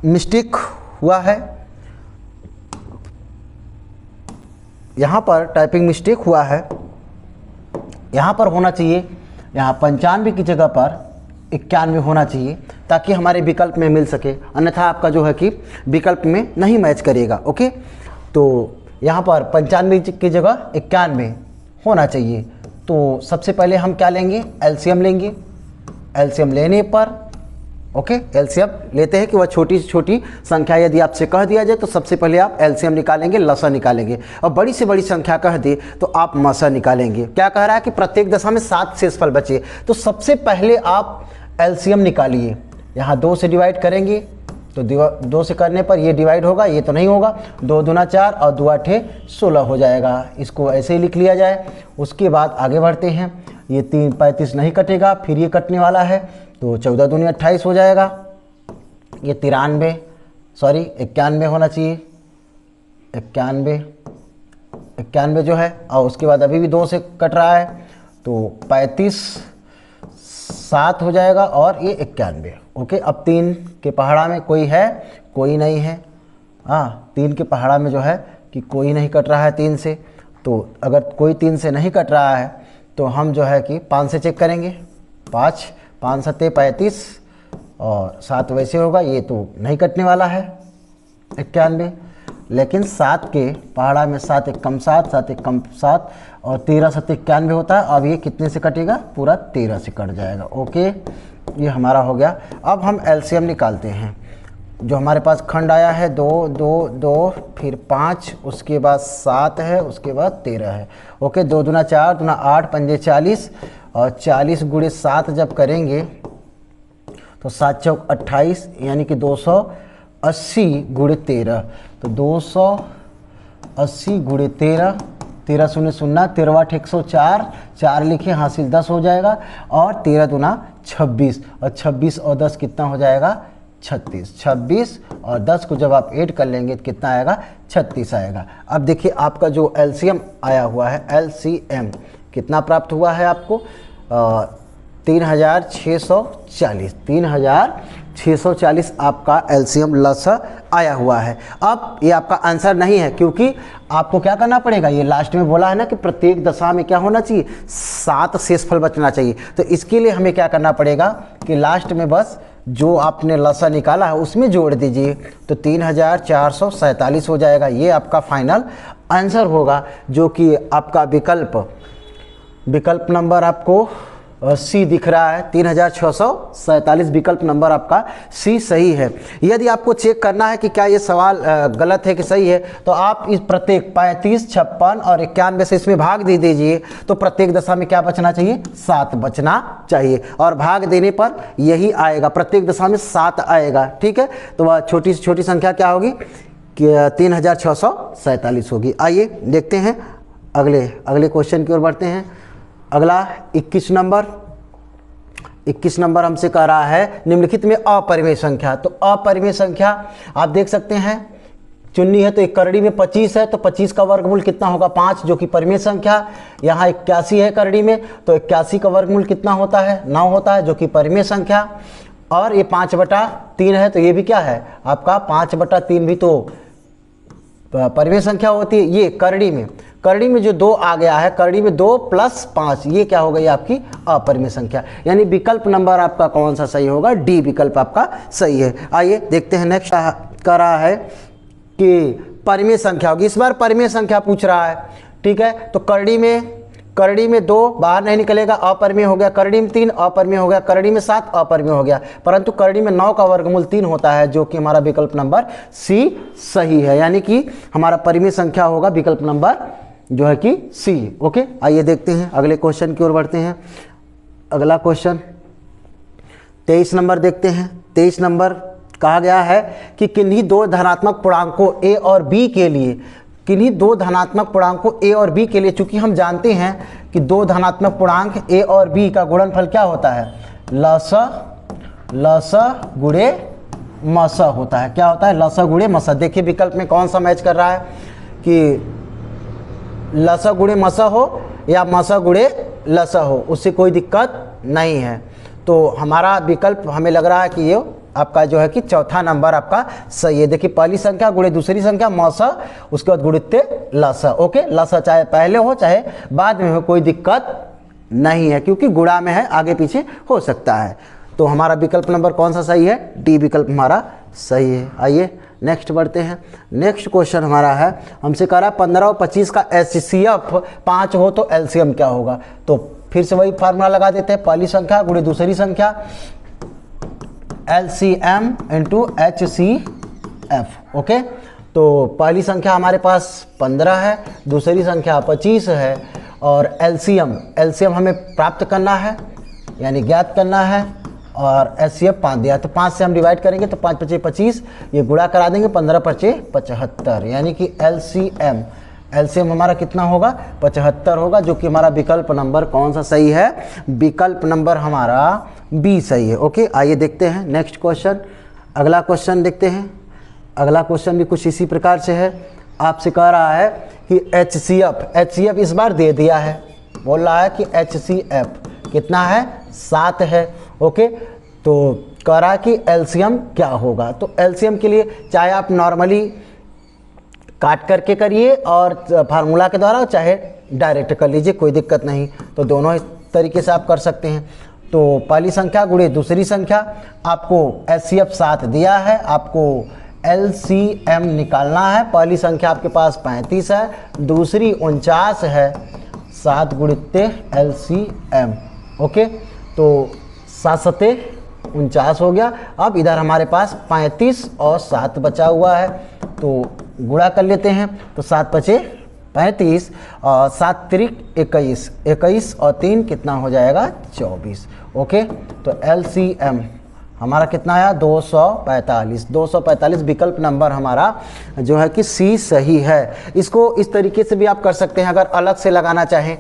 मिस्टेक हुआ है, यहाँ पर टाइपिंग मिस्टेक हुआ है। यहाँ पर होना चाहिए, यहाँ 95 की जगह पर 91 होना चाहिए, ताकि हमारे विकल्प में मिल सके, अन्यथा आपका जो है कि विकल्प में नहीं मैच करेगा। ओके, तो यहाँ पर 95 की जगह 91 होना चाहिए। तो सबसे पहले हम क्या लेंगे, एलसीएम लेंगे। एलसीएम लेने पर ओके, एलसीएम लेते हैं कि वह छोटी से छोटी संख्या यदि आपसे कह दिया जाए तो सबसे पहले आप एलसीएम निकालेंगे, लसा निकालेंगे, और बड़ी से बड़ी संख्या कह दे तो आप मसा निकालेंगे। क्या कह रहा है कि प्रत्येक दशा में 7 शेषफल बचे, तो सबसे पहले आप एलसीएम निकालिए। यहाँ 2 से डिवाइड करेंगे तो 2 से करने पर ये डिवाइड होगा, ये तो नहीं होगा, 2 दूना 4 और 2 आठे 16 हो जाएगा। इसको ऐसे ही लिख लिया जाए। उसके बाद आगे बढ़ते हैं, ये 3 35 नहीं कटेगा, फिर ये कटने वाला है, तो 14 दूनी 28 हो जाएगा। ये 91 होना चाहिए, 91 जो है, और उसके बाद अभी भी 2 से कट रहा है, तो 35 7 हो जाएगा और ये 91। ओके, अब 3 के पहाड़ा में कोई है, कोई नहीं है। हाँ, 3 के पहाड़ा में जो है कि कोई नहीं कट रहा है 3 से, तो अगर कोई 3 से नहीं कट रहा है तो हम जो है कि 5 से चेक करेंगे। 5 7 35 और 7 वैसे होगा, ये तो नहीं कटने वाला है 91। लेकिन 7 के पहाड़ा में 7 एक कम 7, 7 एक कम 7 और 13 7 91 होता है। अब ये कितने से कटेगा, पूरा 13 से कट जाएगा। ओके, ये हमारा हो गया। अब हम एलसीएम निकालते हैं। जो हमारे पास खंड आया है 2 2 2, फिर 5, उसके बाद 7 है, उसके बाद 13 है। ओके, 2 दूना 4 दूना 8 पंजे 40 और 40 गुणे 7 जब करेंगे तो 7 चौक 28, यानी कि 280 गुणे 13, तो 280 गुणे 13, 13 शून्य 0, 13 8 104, 4 लिखे हासिल 10 हो जाएगा, और 13 दूना 26, और 26 और 10 कितना हो जाएगा, 36। 26 और 10 को जब आप ऐड कर लेंगे तो कितना आएगा, 36 आएगा। अब देखिए आपका जो एलसीएम आया हुआ है, एलसीएम कितना प्राप्त हुआ है आपको, 3640, 3640 आपका एलसीएम लसा आया हुआ है। अब ये आपका आंसर नहीं है, क्योंकि आपको क्या करना पड़ेगा, ये लास्ट में बोला है ना कि प्रत्येक दशा में क्या होना चाहिए, 7 शेषफल बचना चाहिए। तो इसके लिए हमें क्या करना पड़ेगा कि लास्ट में बस जो आपने लसा निकाला है उसमें जोड़ दीजिए, तो 3447 हो जाएगा। ये आपका फाइनल आंसर होगा, जो कि आपका विकल्प नंबर आपको सी दिख रहा है, 3647 विकल्प नंबर आपका सी सही है। यदि आपको चेक करना है कि क्या ये सवाल गलत है कि सही है, तो आप इस प्रत्येक 35, 56 और 91 से इसमें भाग दे दीजिए, तो प्रत्येक दशा में क्या बचना चाहिए, 7 बचना चाहिए, और भाग देने पर यही आएगा, प्रत्येक दशा में 7 आएगा। ठीक है, तो वह छोटी से छोटी संख्या क्या होगी कि 3647 होगी। आइए देखते हैं अगले क्वेश्चन की ओर बढ़ते हैं। अगला 21 नंबर हमसे कह रहा है निम्नलिखित में अपरिमेय संख्या। तो अपरिमेय संख्या आप देख सकते हैं, चुन्नी है तो एक करड़ी में 25 है, तो 25 का वर्गमूल कितना होगा, 5, जो कि परिमेय संख्या। यहाँ 81 है करड़ी में, तो 81 का वर्गमूल कितना होता है, 9 होता है, जो कि परिमेय संख्या। और ये 5/3 है, तो ये भी क्या है आपका 5/3 भी तो परिमेय संख्या होती है। ये करड़ी में जो 2 आ गया है, करड़ी में 2 + 5, ये क्या हो गई आपकी अपरिमेय संख्या। यानी विकल्प नंबर आपका कौन सा सही होगा, डी विकल्प आपका सही है। आइए देखते हैं नेक्स्ट कर रहा है कि परिमेय संख्या होगी, इस बार परिमेय संख्या पूछ रहा है। ठीक है, तो करड़ी में 2 बाहर नहीं निकलेगा, अपरिमेय हो गया। करड़ी में 3 अपरिमेय हो गया। करड़ी में 7 अपरिमेय हो गया। परंतु करड़ी में 9 का वर्गमूल 3 होता है, जो कि हमारा विकल्प नंबर सी सही है। यानी कि हमारा परिमेय संख्या होगा विकल्प नंबर जो है कि सी। ओके, आइए देखते हैं अगले क्वेश्चन की ओर बढ़ते हैं। अगला क्वेश्चन 23 नंबर देखते हैं। 23 नंबर कहा गया है कि किन्हीं दो धनात्मक पूर्णांकों a और b के लिए, किन्हीं दो धनात्मक पूर्णांकों a और b के लिए, चूंकि हम जानते हैं कि दो धनात्मक पूर्णांक a और b का गुणनफल क्या होता है, लसा गुणे मसा होता है। क्या होता है, लसा गुणे मसा। देखिए विकल्प में कौन सा मैच कर रहा है कि लसा गुणे मसा हो या मसा गुणे लसा हो, उससे कोई दिक्कत नहीं है। तो हमारा विकल्प हमें लग रहा है कि ये आपका जो है कि चौथा नंबर आपका सही है। देखिए पहली संख्या गुणे दूसरी संख्या मौसा, उसके बाद गुणित्य लसा। ओके, लसा चाहे पहले हो चाहे बाद में हो, कोई दिक्कत नहीं है, क्योंकि गुणा में है, आगे पीछे हो सकता है। तो हमारा विकल्प नंबर कौन सा सही है, डी विकल्प हमारा सही है। आइए नेक्स्ट बढ़ते हैं। नेक्स्ट क्वेश्चन हमारा है, हमसे कह रहा है 15 और 25 का HCF 5 हो तो LCM क्या होगा। तो फिर से वही फार्मूला लगा देते हैं, पहली संख्या गुणे दूसरी संख्या, LCM इंटू HCF। ओके, तो पहली संख्या हमारे पास 15 है, दूसरी संख्या 25 है, और LCM हमें प्राप्त करना है, यानी ज्ञात करना है, और HCF 5 दिया। तो 5 से हम डिवाइड करेंगे तो 5 पचे 25, ये गुणा करा देंगे 15 पचे 75, यानी कि LCM हमारा कितना होगा, 75 होगा, जो कि हमारा विकल्प नंबर कौन सा सही है, विकल्प नंबर हमारा बी सही है। ओके, आइए देखते हैं नेक्स्ट क्वेश्चन। अगला क्वेश्चन देखते हैं। अगला क्वेश्चन भी कुछ इसी प्रकार से है। आपसे कह रहा है कि HCF इस बार दे दिया है, बोल रहा है कि HCF कितना है, 7 है। ओके, तो कह रहा है कि LCM क्या होगा। तो LCM के लिए चाहे आप नॉर्मली काट करके करिए और फार्मूला के द्वारा, चाहे डायरेक्ट कर लीजिए, कोई दिक्कत नहीं। तो दोनों इस तरीके से आप कर सकते हैं। तो पहली संख्या गुणे दूसरी संख्या, आपको HCF 7 दिया है, आपको LCM निकालना है। पहली संख्या आपके पास 35 है, दूसरी 49 है, 7 गुणित्य LCM। ओके, तो 7 सते 49 हो गया। अब इधर हमारे पास 35 और 7 बचा हुआ है, तो गुणा कर लेते हैं। तो 7 पचे 35 और 7 त्रिक 21, 21 और 3 कितना हो जाएगा, 24। ओके, तो LCM हमारा कितना आया, 245। 245 विकल्प नंबर हमारा जो है कि सी सही है। इसको इस तरीके से भी आप कर सकते हैं, अगर अलग से लगाना चाहें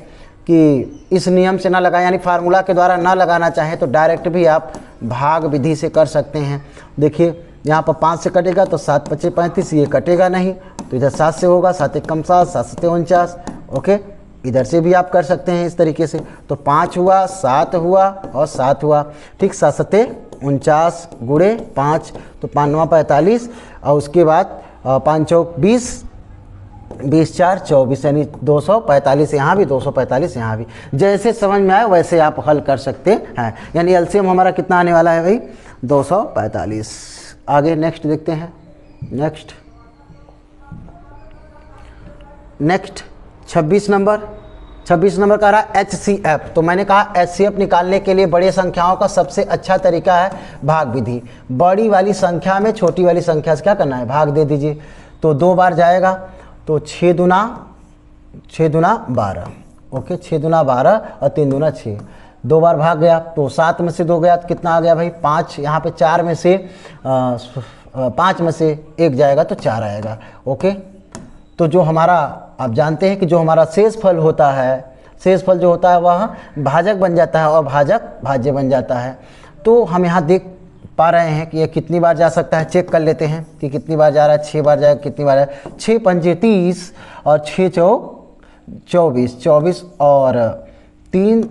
कि इस नियम से ना लगाएं, यानी फार्मूला के द्वारा ना लगाना चाहें, तो डायरेक्ट भी आप भाग विधि से कर सकते हैं। देखिए यहाँ पर 5 से कटेगा तो 7 पचे 35, ये कटेगा नहीं, तो इधर 7 से होगा, 7 एकम 7, 7 सते 49। ओके, इधर से भी आप कर सकते हैं इस तरीके से। तो 5 हुआ, 7 हुआ और 7 हुआ, ठीक। 7 सते 49 गुणे 5, तो 5 9 45, और उसके बाद 5 चौक 20, 20 4 24, यानी 245 यहाँ भी, 245 यहाँ भी। जैसे समझ में आए वैसे आप हल कर सकते हैं। यानी LCM हमारा कितना आने वाला है भाई, 245। आगे नेक्स्ट देखते हैं। नेक्स्ट 26 नंबर का रहा HCF। तो मैंने कहा HCF निकालने के लिए बड़ी संख्याओं का सबसे अच्छा तरीका है भाग विधि। बड़ी वाली संख्या में छोटी वाली संख्या से क्या करना है, भाग दे दीजिए। तो 2 बार जाएगा, तो 6 दूना 12। ओके, 6 दूना 12 और 3 दूना 6, 2 बार भाग गया, तो 7 में से 2 गया तो कितना आ गया भाई, 5। यहाँ पे 4 में से 5 में से 1 जाएगा तो 4 आएगा। ओके, तो जो हमारा, आप जानते हैं कि जो हमारा शेष फल होता है, शेष फल जो होता है वह भाजक बन जाता है और भाजक भाज्य बन जाता है। तो हम यहाँ देख पा रहे हैं कि ये कितनी बार जा सकता है, चेक कर लेते हैं कि कितनी बार जा रहा है। 6 बार जाएगा, कितनी बार है, 6 पंजे 30 और 6 चौक 24 और 3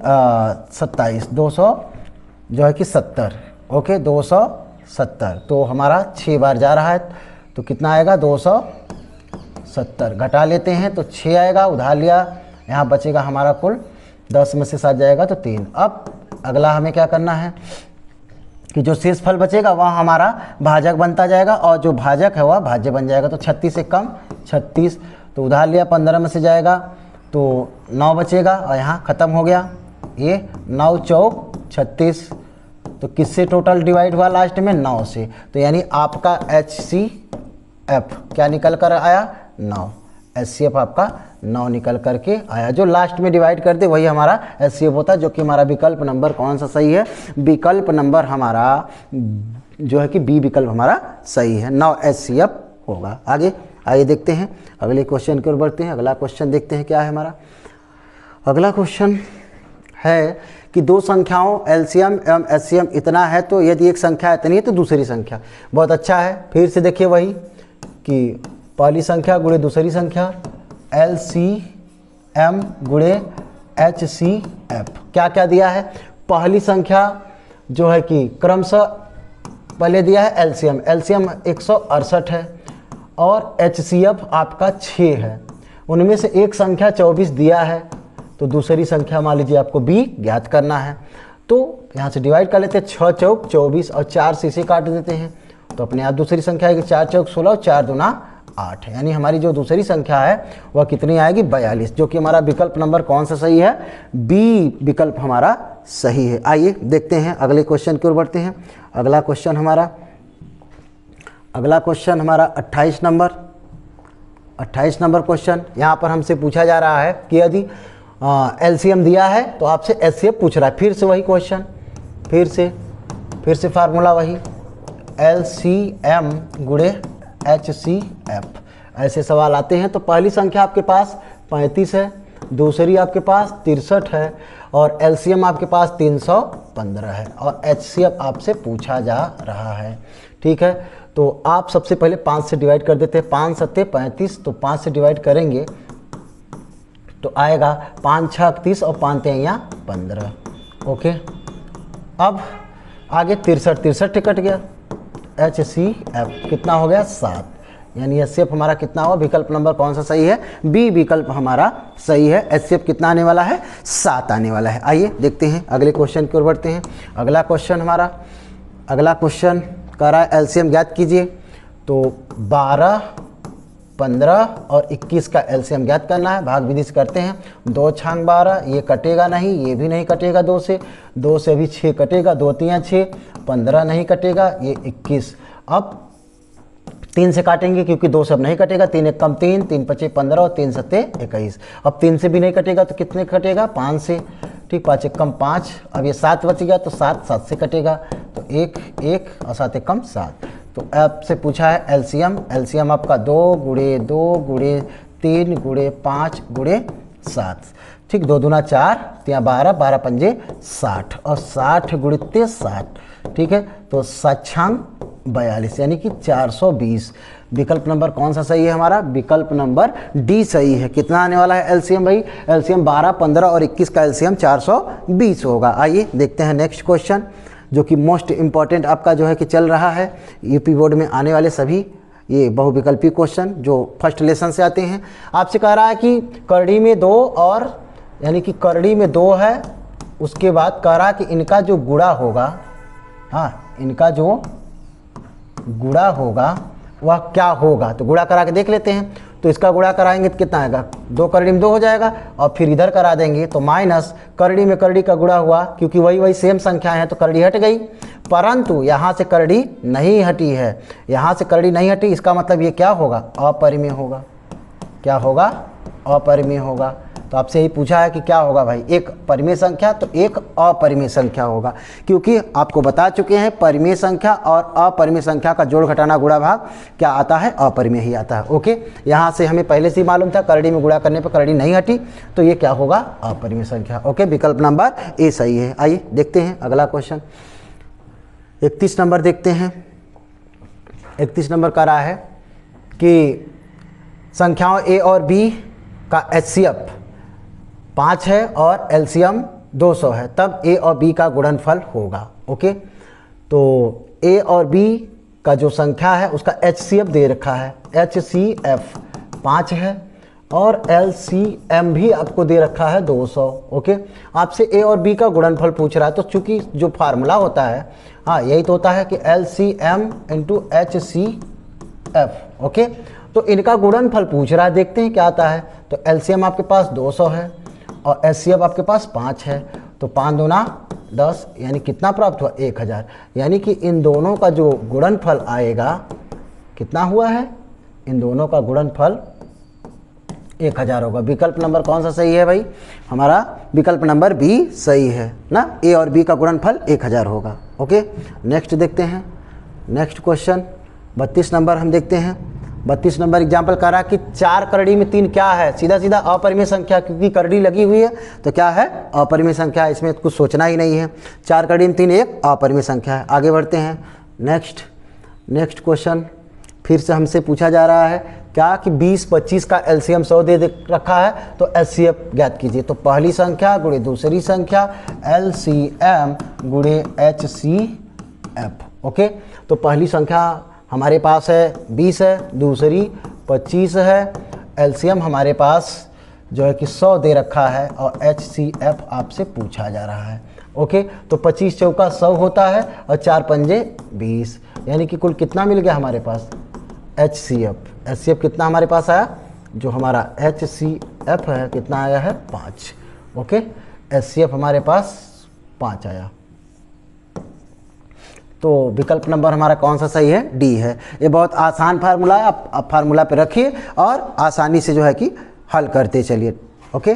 27, 200 जो है कि 70। ओके, 270। तो हमारा 6 बार जा रहा है, तो कितना आएगा, 270। घटा लेते हैं तो 6 आएगा, उधार लिया, यहाँ बचेगा हमारा कुल 10 में से 7 जाएगा तो 3। अब अगला हमें क्या करना है कि जो शेष फल बचेगा वह हमारा भाजक बनता जाएगा, और जो भाजक है वह भाज्य बन जाएगा। तो 36 से कम 36, तो उधार लिया, 15 में से जाएगा तो 9 बचेगा, और यहाँ ख़त्म हो गया। ये 9 चौक 36, तो किससे टोटल डिवाइड हुआ लास्ट में, 9 से। तो यानी आपका HCF क्या निकल कर आया, 9। HCF आपका 9 निकल करके आया। जो लास्ट में डिवाइड कर दे वही हमारा HCF होता है, जो कि हमारा विकल्प नंबर कौन सा सही है? विकल्प नंबर हमारा जो है कि बी विकल्प हमारा सही है, 9 HCF होगा। आगे आइए देखते हैं अगले क्वेश्चन की ओर बढ़ते हैं। अगला क्वेश्चन देखते हैं क्या है हमारा। अगला क्वेश्चन है कि दो संख्याओं LCM एवं HCM इतना है, तो यदि एक संख्या इतनी है तो दूसरी संख्या। बहुत अच्छा है, फिर से देखिए वही कि पहली संख्या गुणे दूसरी संख्या LCM गुणे HCF। क्या क्या दिया है? पहली संख्या जो है कि क्रमशः पहले दिया है LCM 168 है और HCF आपका 6 है। उनमें से एक संख्या 24 दिया है, तो दूसरी संख्या मान लीजिए आपको B ज्ञात करना है। तो यहाँ से डिवाइड कर लेते हैं, 6 चौक 24 और 4 से इसे काट देते हैं, तो अपने आप दूसरी संख्या आएगी 4 चौक 16 और 4 दूना 8। यानी हमारी जो दूसरी संख्या है वह कितनी आएगी? 42, जो कि हमारा विकल्प नंबर कौन सा सही है? B विकल्प हमारा सही है। आइए देखते हैं अगले क्वेश्चन की ओर बढ़ते हैं। अगला क्वेश्चन हमारा 28 नंबर क्वेश्चन। यहाँ पर हमसे पूछा जा रहा है कि यदि LCM दिया है तो आपसे HCF पूछ रहा है। फिर से वही क्वेश्चन, फिर से फार्मूला वही LCM गुणे HCF। ऐसे सवाल आते हैं। तो पहली संख्या आपके पास 35 है, दूसरी आपके पास 63 है और LCM आपके पास 315 है और HCF आपसे पूछा जा रहा है। ठीक है, तो आप सबसे पहले 5 से डिवाइड कर देते हैं। 5 सत्ते 35, तो 5 से डिवाइड करेंगे तो आएगा 5 6 31 और 5 3 15। ओके, अब आगे 63 कट गया। HCF कितना हो गया? 7। यानी HCF हमारा कितना हुआ? विकल्प नंबर कौन सा सही है? B विकल्प हमारा सही है। HCF कितना आने वाला है? 7 आने वाला है। आइए देखते हैं अगले क्वेश्चन की ओर बढ़ते हैं। अगला क्वेश्चन कह रहा है LCM ज्ञात कीजिए। तो 12, 15 और 21 का LCM ज्ञात करना है। भाग विधि से करते हैं। 2 छांग 12, ये कटेगा नहीं, ये भी नहीं कटेगा 2 से अभी 6 कटेगा, 2 3 6, 15 नहीं कटेगा, ये 21। अब 3 से काटेंगे क्योंकि 2 से अब नहीं कटेगा। 3 1 कम 3, 3 5 15 और 3 7 21। अब 3 से भी नहीं कटेगा तो कितने कटेगा? 5 से। ठीक, 5 1 कम 5, अब ये 7 बच गया तो 7 से कटेगा, तो 1 1 और 7 1 कम 7। तो आपसे पूछा है LCM आपका 2 गुणे 2 गुणे 3 गुणे 5 गुणे 7। ठीक, 2 दूना 4, 3 12, 12 पंजे 60 और 60 गुणित 60। ठीक है, तो 7 छांग 42 यानी कि 420। विकल्प नंबर कौन सा सही है हमारा? विकल्प नंबर D सही है। कितना आने वाला है LCM भाई? LCM 12, 15 और 21 का LCM 420 होगा। आइए देखते हैं नेक्स्ट क्वेश्चन, जो कि मोस्ट इम्पॉर्टेंट आपका जो है कि चल रहा है यूपी बोर्ड में आने वाले सभी ये बहुविकल्पी क्वेश्चन जो फर्स्ट लेसन से आते हैं। आपसे कह रहा है कि करड़ी में 2 और यानी कि करड़ी में 2 है, उसके बाद कह रहा है कि इनका जो गुणा होगा, हाँ, इनका जो गुणा होगा वह क्या होगा? तो गुणा करा के देख लेते हैं। तो इसका गुणा कराएंगे तो कितना आएगा? 2 करड़ी में 2 हो जाएगा और फिर इधर करा देंगे तो माइनस करड़ी में करड़ी का गुणा हुआ, क्योंकि वही सेम संख्या है तो करड़ी हट गई। परंतु यहाँ से करड़ी नहीं हटी है, यहाँ से करड़ी नहीं हटी, इसका मतलब ये क्या होगा? अपरिमेय होगा। क्या होगा? अपरिमेय होगा। तो आपसे यही पूछा है कि क्या होगा भाई? एक परिमेय संख्या तो एक अपरिमेय संख्या होगा, क्योंकि आपको बता चुके हैं परिमेय संख्या और अपरिमेय संख्या का जोड़ घटाना गुणा भाग क्या आता है? अपरिमेय ही आता है। ओके, यहाँ से हमें पहले से ही मालूम था करड़ी में गुणा करने पर करड़ी नहीं हटी, तो ये क्या होगा? अपरिमेय संख्या। ओके, विकल्प नंबर A सही है। आइए देखते हैं अगला क्वेश्चन 31 नंबर देखते हैं। 31 नंबर का रहा है कि संख्याओं A और B का HCF 5 है और LCM 200 है, तब A और B का गुणनफल होगा। ओके, तो A और B का जो संख्या है उसका HCF दे रखा है। HCF 5 है और LCM भी आपको दे रखा है 200। ओके, आपसे A और B का गुणनफल पूछ रहा है, तो चूंकि जो फार्मूला होता है, हाँ, यही तो होता है कि LCM × HCF। ओके, तो इनका गुणनफल पूछ रहा है, देखते हैं क्या आता है। तो LCM आपके पास 200 है और HCF आपके पास 5 है, तो 5 दूना 10, यानी कितना प्राप्त हुआ? 1000। यानी कि इन दोनों का जो गुणनफल आएगा कितना हुआ है? इन दोनों का गुणनफल 1000 होगा। विकल्प नंबर कौन सा सही है भाई? हमारा विकल्प नंबर बी सही है ना, ए और बी का गुणनफल 1000 होगा। ओके, नेक्स्ट देखते हैं। नेक्स्ट क्वेश्चन 32 नंबर हम देखते हैं। 32 नंबर एग्जाम्पल कह रहा है कि 4 करड़ी में 3 क्या है? सीधा सीधा अपरिमेय संख्या, क्योंकि करड़ी लगी हुई है तो क्या है? अपरिमेय संख्या। इसमें कुछ सोचना ही नहीं है। 4 करड़ी में 3 एक अपरिमेय संख्या है। आगे बढ़ते हैं। नेक्स्ट क्वेश्चन फिर से हमसे पूछा जा रहा है क्या कि 20-25 का एलसीएम 100 दे रखा है तो एचसीएफ ज्ञात कीजिए। तो पहली संख्या गुणे दूसरी संख्या एलसीएम गुणे एचसीएफ। ओके, तो पहली संख्या हमारे पास है 20 है, दूसरी 25 है, एलसीएम हमारे पास जो है कि 100 दे रखा है और एचसीएफ आपसे पूछा जा रहा है। ओके, तो 25 चौका 100 होता है और 4 पंजे 20, यानी कि कुल कितना मिल गया हमारे पास? एचसीएफ कितना हमारे पास आया? जो हमारा एचसीएफ है कितना आया है? 5। ओके, एचसीएफ हमारे पास 5 आया। तो विकल्प नंबर हमारा कौन सा सही है? डी है। ये बहुत आसान फार्मूला है, आप फार्मूला पे रखिए और आसानी से जो है कि हल करते चलिए। ओके,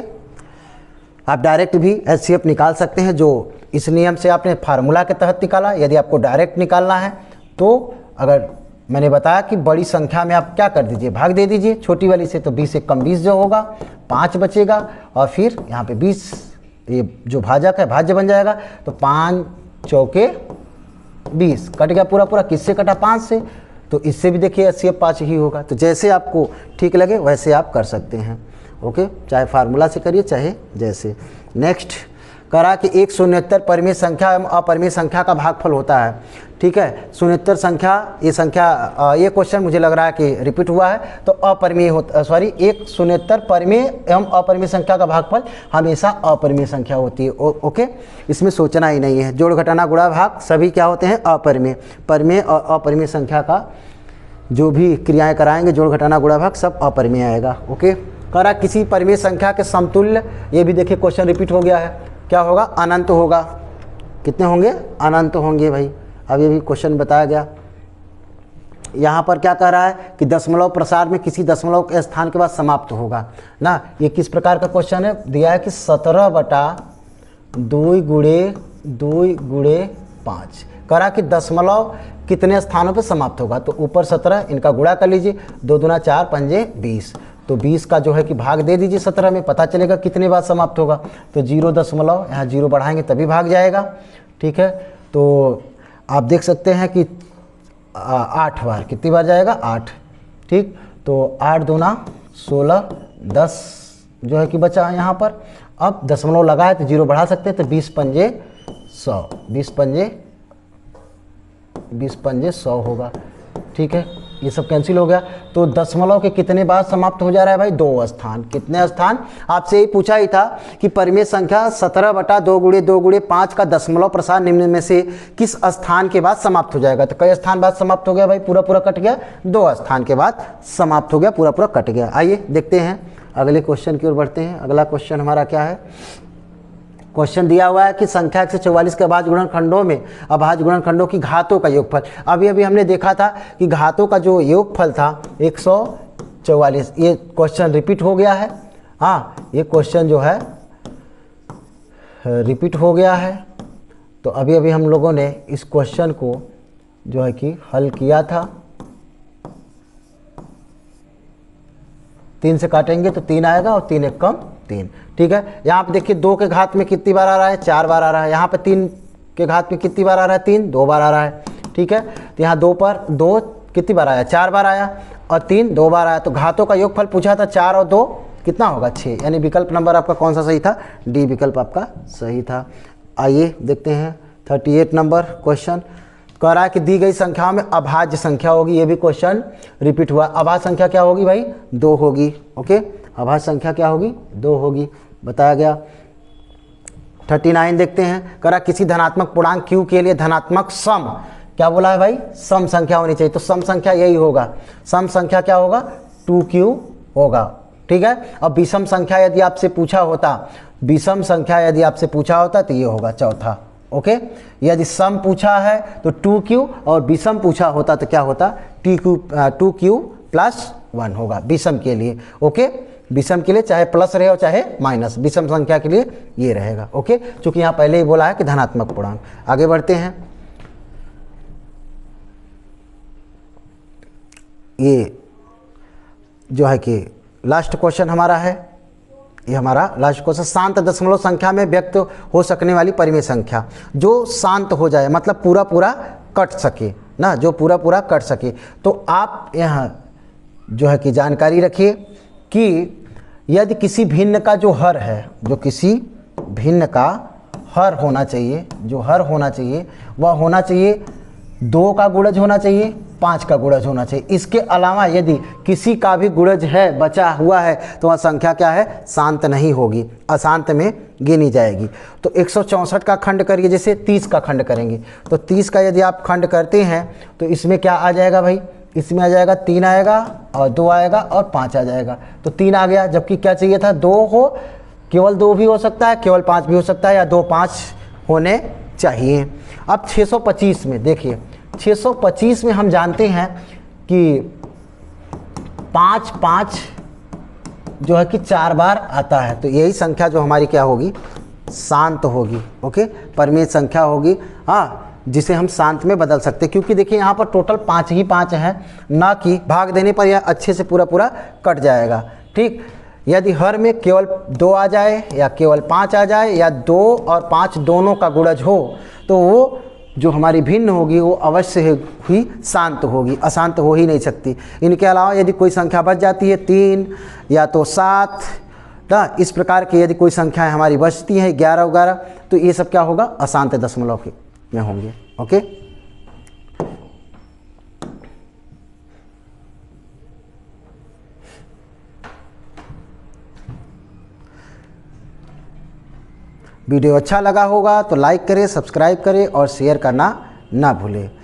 आप डायरेक्ट भी एचसीएफ निकाल सकते हैं, जो इस नियम से आपने फार्मूला के तहत निकाला। यदि आपको डायरेक्ट निकालना है तो अगर मैंने बताया कि बड़ी संख्या में आप क्या कर दीजिए? भाग दे दीजिए छोटी वाली से, तो 20 से कम 20 जो होगा 5 बचेगा और फिर यहाँ पे 20 ये जो भाजक है भाज्य बन जाएगा। तो 5 चौके 20 कट गया पूरा। किससे कटा? 5 से। तो इससे भी देखिए एचसीएफ 5 ही होगा। तो जैसे आपको ठीक लगे वैसे आप कर सकते हैं। ओके, चाहे फार्मूला से करिए चाहे जैसे। नेक्स्ट करा कि एक शून्यतर परिमेय संख्या एवं अपरिमेय संख्या का भागफल होता है। ठीक है, शून्यतर संख्या ये क्वेश्चन मुझे लग रहा है कि रिपीट हुआ है। तो अपरिमेय होता एक शून्यतर परिमेय एवं अपरिमेय संख्या का भागफल हमेशा अपरिमेय संख्या होती है। ओके, इसमें सोचना ही नहीं है। जोड़ घटाना गुणा भाग सभी क्या होते हैं? अपरिमेय। परिमेय और अपरिमेय संख्या का जो भी क्रियाएं कराएंगे जोड़ घटाना गुणा भाग सब अपरिमेय आएगा। ओके, करा किसी परिमेय संख्या के समतुल्य, ये भी देखिए क्वेश्चन रिपीट हो गया है। क्या होगा? अनंत होगा। कितने होंगे? अनंत होंगे भाई। अब ये भी क्वेश्चन बताया गया। यहाँ पर क्या कह रहा है कि दशमलव प्रसार में किसी दशमलव के स्थान के बाद समाप्त होगा ना। ये किस प्रकार का क्वेश्चन है? दिया है कि 17/2 गुणे 5 करा कि दशमलव कितने स्थानों पे समाप्त होगा? तो ऊपर 17, इनका गुणा कर लीजिए, 2 दूना 4 पंजे 20। तो 20 का जो है कि भाग दे दीजिए 17 में, पता चलेगा कितने बार समाप्त होगा। तो 0 यहाँ 0 बढ़ाएंगे तभी भाग जाएगा। ठीक है, तो आप देख सकते हैं कि 8 बार, कितनी बार जाएगा? 8। ठीक, तो 8 दूना 16, 10 जो है कि बचा यहाँ पर। अब दशमलव लगाए तो 0 बढ़ा सकते हैं, तो 20 पंजे 100, 20 पंजे 100 होगा। ठीक है, ये सब कैंसिल हो गया। तो दशमलव के कितने बाद समाप्त हो जा रहा है भाई? 2 स्थान। कितने स्थान? आपसे ही पूछा ही था कि परिमेय संख्या 17/2 गुणे 5 का दशमलव प्रसार निम्न में से किस स्थान के बाद समाप्त हो जाएगा? तो कई स्थान बाद समाप्त हो गया भाई? पूरा कट गया। 2 स्थान के बाद समाप्त हो गया, पूरा कट गया। आइए देखते हैं अगले क्वेश्चन की ओर बढ़ते हैं। अगला क्वेश्चन हमारा क्या है? क्वेश्चन दिया हुआ है कि संख्या 144 के अभाज्य गुणनखंडों में अभाज्य गुणनखंडों की घातों का योगफल। अभी हमने देखा था कि घातों का जो योगफल था 144। ये क्वेश्चन रिपीट हो गया है। हाँ, ये क्वेश्चन जो है रिपीट हो गया है। तो अभी हम लोगों ने इस क्वेश्चन को जो है कि हल किया था। 3 से काटेंगे तो 3 आएगा और 3 एक कम 3। ठीक है, यहाँ पे देखिए 2 के घात में कितनी बार आ रहा है? 4 बार आ रहा है। यहाँ पे 3 के घात में कितनी बार आ रहा है? 3 2 बार आ रहा है। ठीक है, तो यहाँ 2 पर 2 कितनी बार आया? 4 बार आया और 3 2 बार आया। तो घातों का योगफल पूछा था, 4 और 2 कितना होगा? 6। यानी विकल्प नंबर आपका कौन सा सही था? डी विकल्प आपका सही था। आइए देखते हैं 38 नंबर क्वेश्चन। कह रहा है कि दी गई संख्याओं में अभाज्य संख्या होगी। ये भी क्वेश्चन रिपीट हुआ। अभाज्य संख्या क्या होगी भाई? 2 होगी। ओके, अभाज्य संख्या क्या होगी? 2 होगी, बताया गया। 39 देखते हैं। कह रहा किसी धनात्मक पूर्णांक q के लिए धनात्मक सम, क्या बोला है भाई? सम संख्या होनी चाहिए। तो सम संख्या यही होगा। सम संख्या क्या होगा? 2q होगा। ठीक है, अब विषम संख्या यदि आपसे पूछा होता, तो ये होगा चौथा। ओके, यदि सम पूछा है तो 2q और विषम पूछा होता तो क्या होता? 2q + 1 होगा विषम के लिए। ओके, विषम के लिए चाहे प्लस रहे और चाहे माइनस, विषम संख्या के लिए ये रहेगा। ओके, चूंकि यहाँ पहले ही बोला है कि धनात्मक पूर्णांक। आगे बढ़ते हैं। ये जो है कि लास्ट क्वेश्चन हमारा है, ये हमारा लास्ट क्वेश्चन, शांत दशमलव संख्या में व्यक्त हो सकने वाली परिमेय संख्या जो शांत हो जाए, मतलब पूरा पूरा कट सके ना, जो पूरा पूरा कट सके। तो आप यहाँ जो है कि जानकारी रखिए कि यदि किसी भिन्न का जो हर है, जो किसी भिन्न का हर होना चाहिए, जो हर होना चाहिए वह होना चाहिए 2 का गुणज होना चाहिए, 5 का गुणज होना चाहिए। इसके अलावा यदि किसी का भी गुणज है, बचा हुआ है, तो वह संख्या क्या है, शांत नहीं होगी, अशांत में गिनी जाएगी। तो 164 का खंड करिए, जैसे 30 का खंड करेंगे, तो 30 का यदि आप खंड करते हैं तो इसमें क्या आ जाएगा भाई, इसमें आ जाएगा 3 आएगा और 2 आएगा और 5 आ जाएगा। तो 3 आ गया, जबकि क्या चाहिए था, 2 हो, केवल 2 भी हो सकता है, केवल 5 भी हो सकता है, या 2 5 होने चाहिए। अब 625 में देखिए, 625 में हम जानते हैं कि 5 5 जो है कि 4 बार आता है, तो यही संख्या जो हमारी क्या होगी, शांत होगी। ओके, परिमेय संख्या होगी, हाँ, जिसे हम शांत में बदल सकते हैं, क्योंकि देखिए यहाँ पर टोटल 5 ही 5 हैं, ना कि भाग देने पर यह अच्छे से पूरा पूरा कट जाएगा। ठीक, यदि हर में केवल 2 आ जाए या केवल 5 आ जाए या 2 और 5 दोनों का गुणज हो, तो वो जो हमारी भिन्न होगी वो अवश्य ही शांत होगी, अशांत हो ही नहीं सकती। इनके अलावा यदि कोई संख्या बच जाती है, 3 या तो 7 ना, इस प्रकार की यदि कोई संख्याएं हमारी बचती हैं, 11 वगैरह, तो ये सब क्या होगा, अशांत दशमलव में होंगे। ओके, वीडियो अच्छा लगा होगा तो लाइक करें, सब्सक्राइब करें और शेयर करना ना भूलें।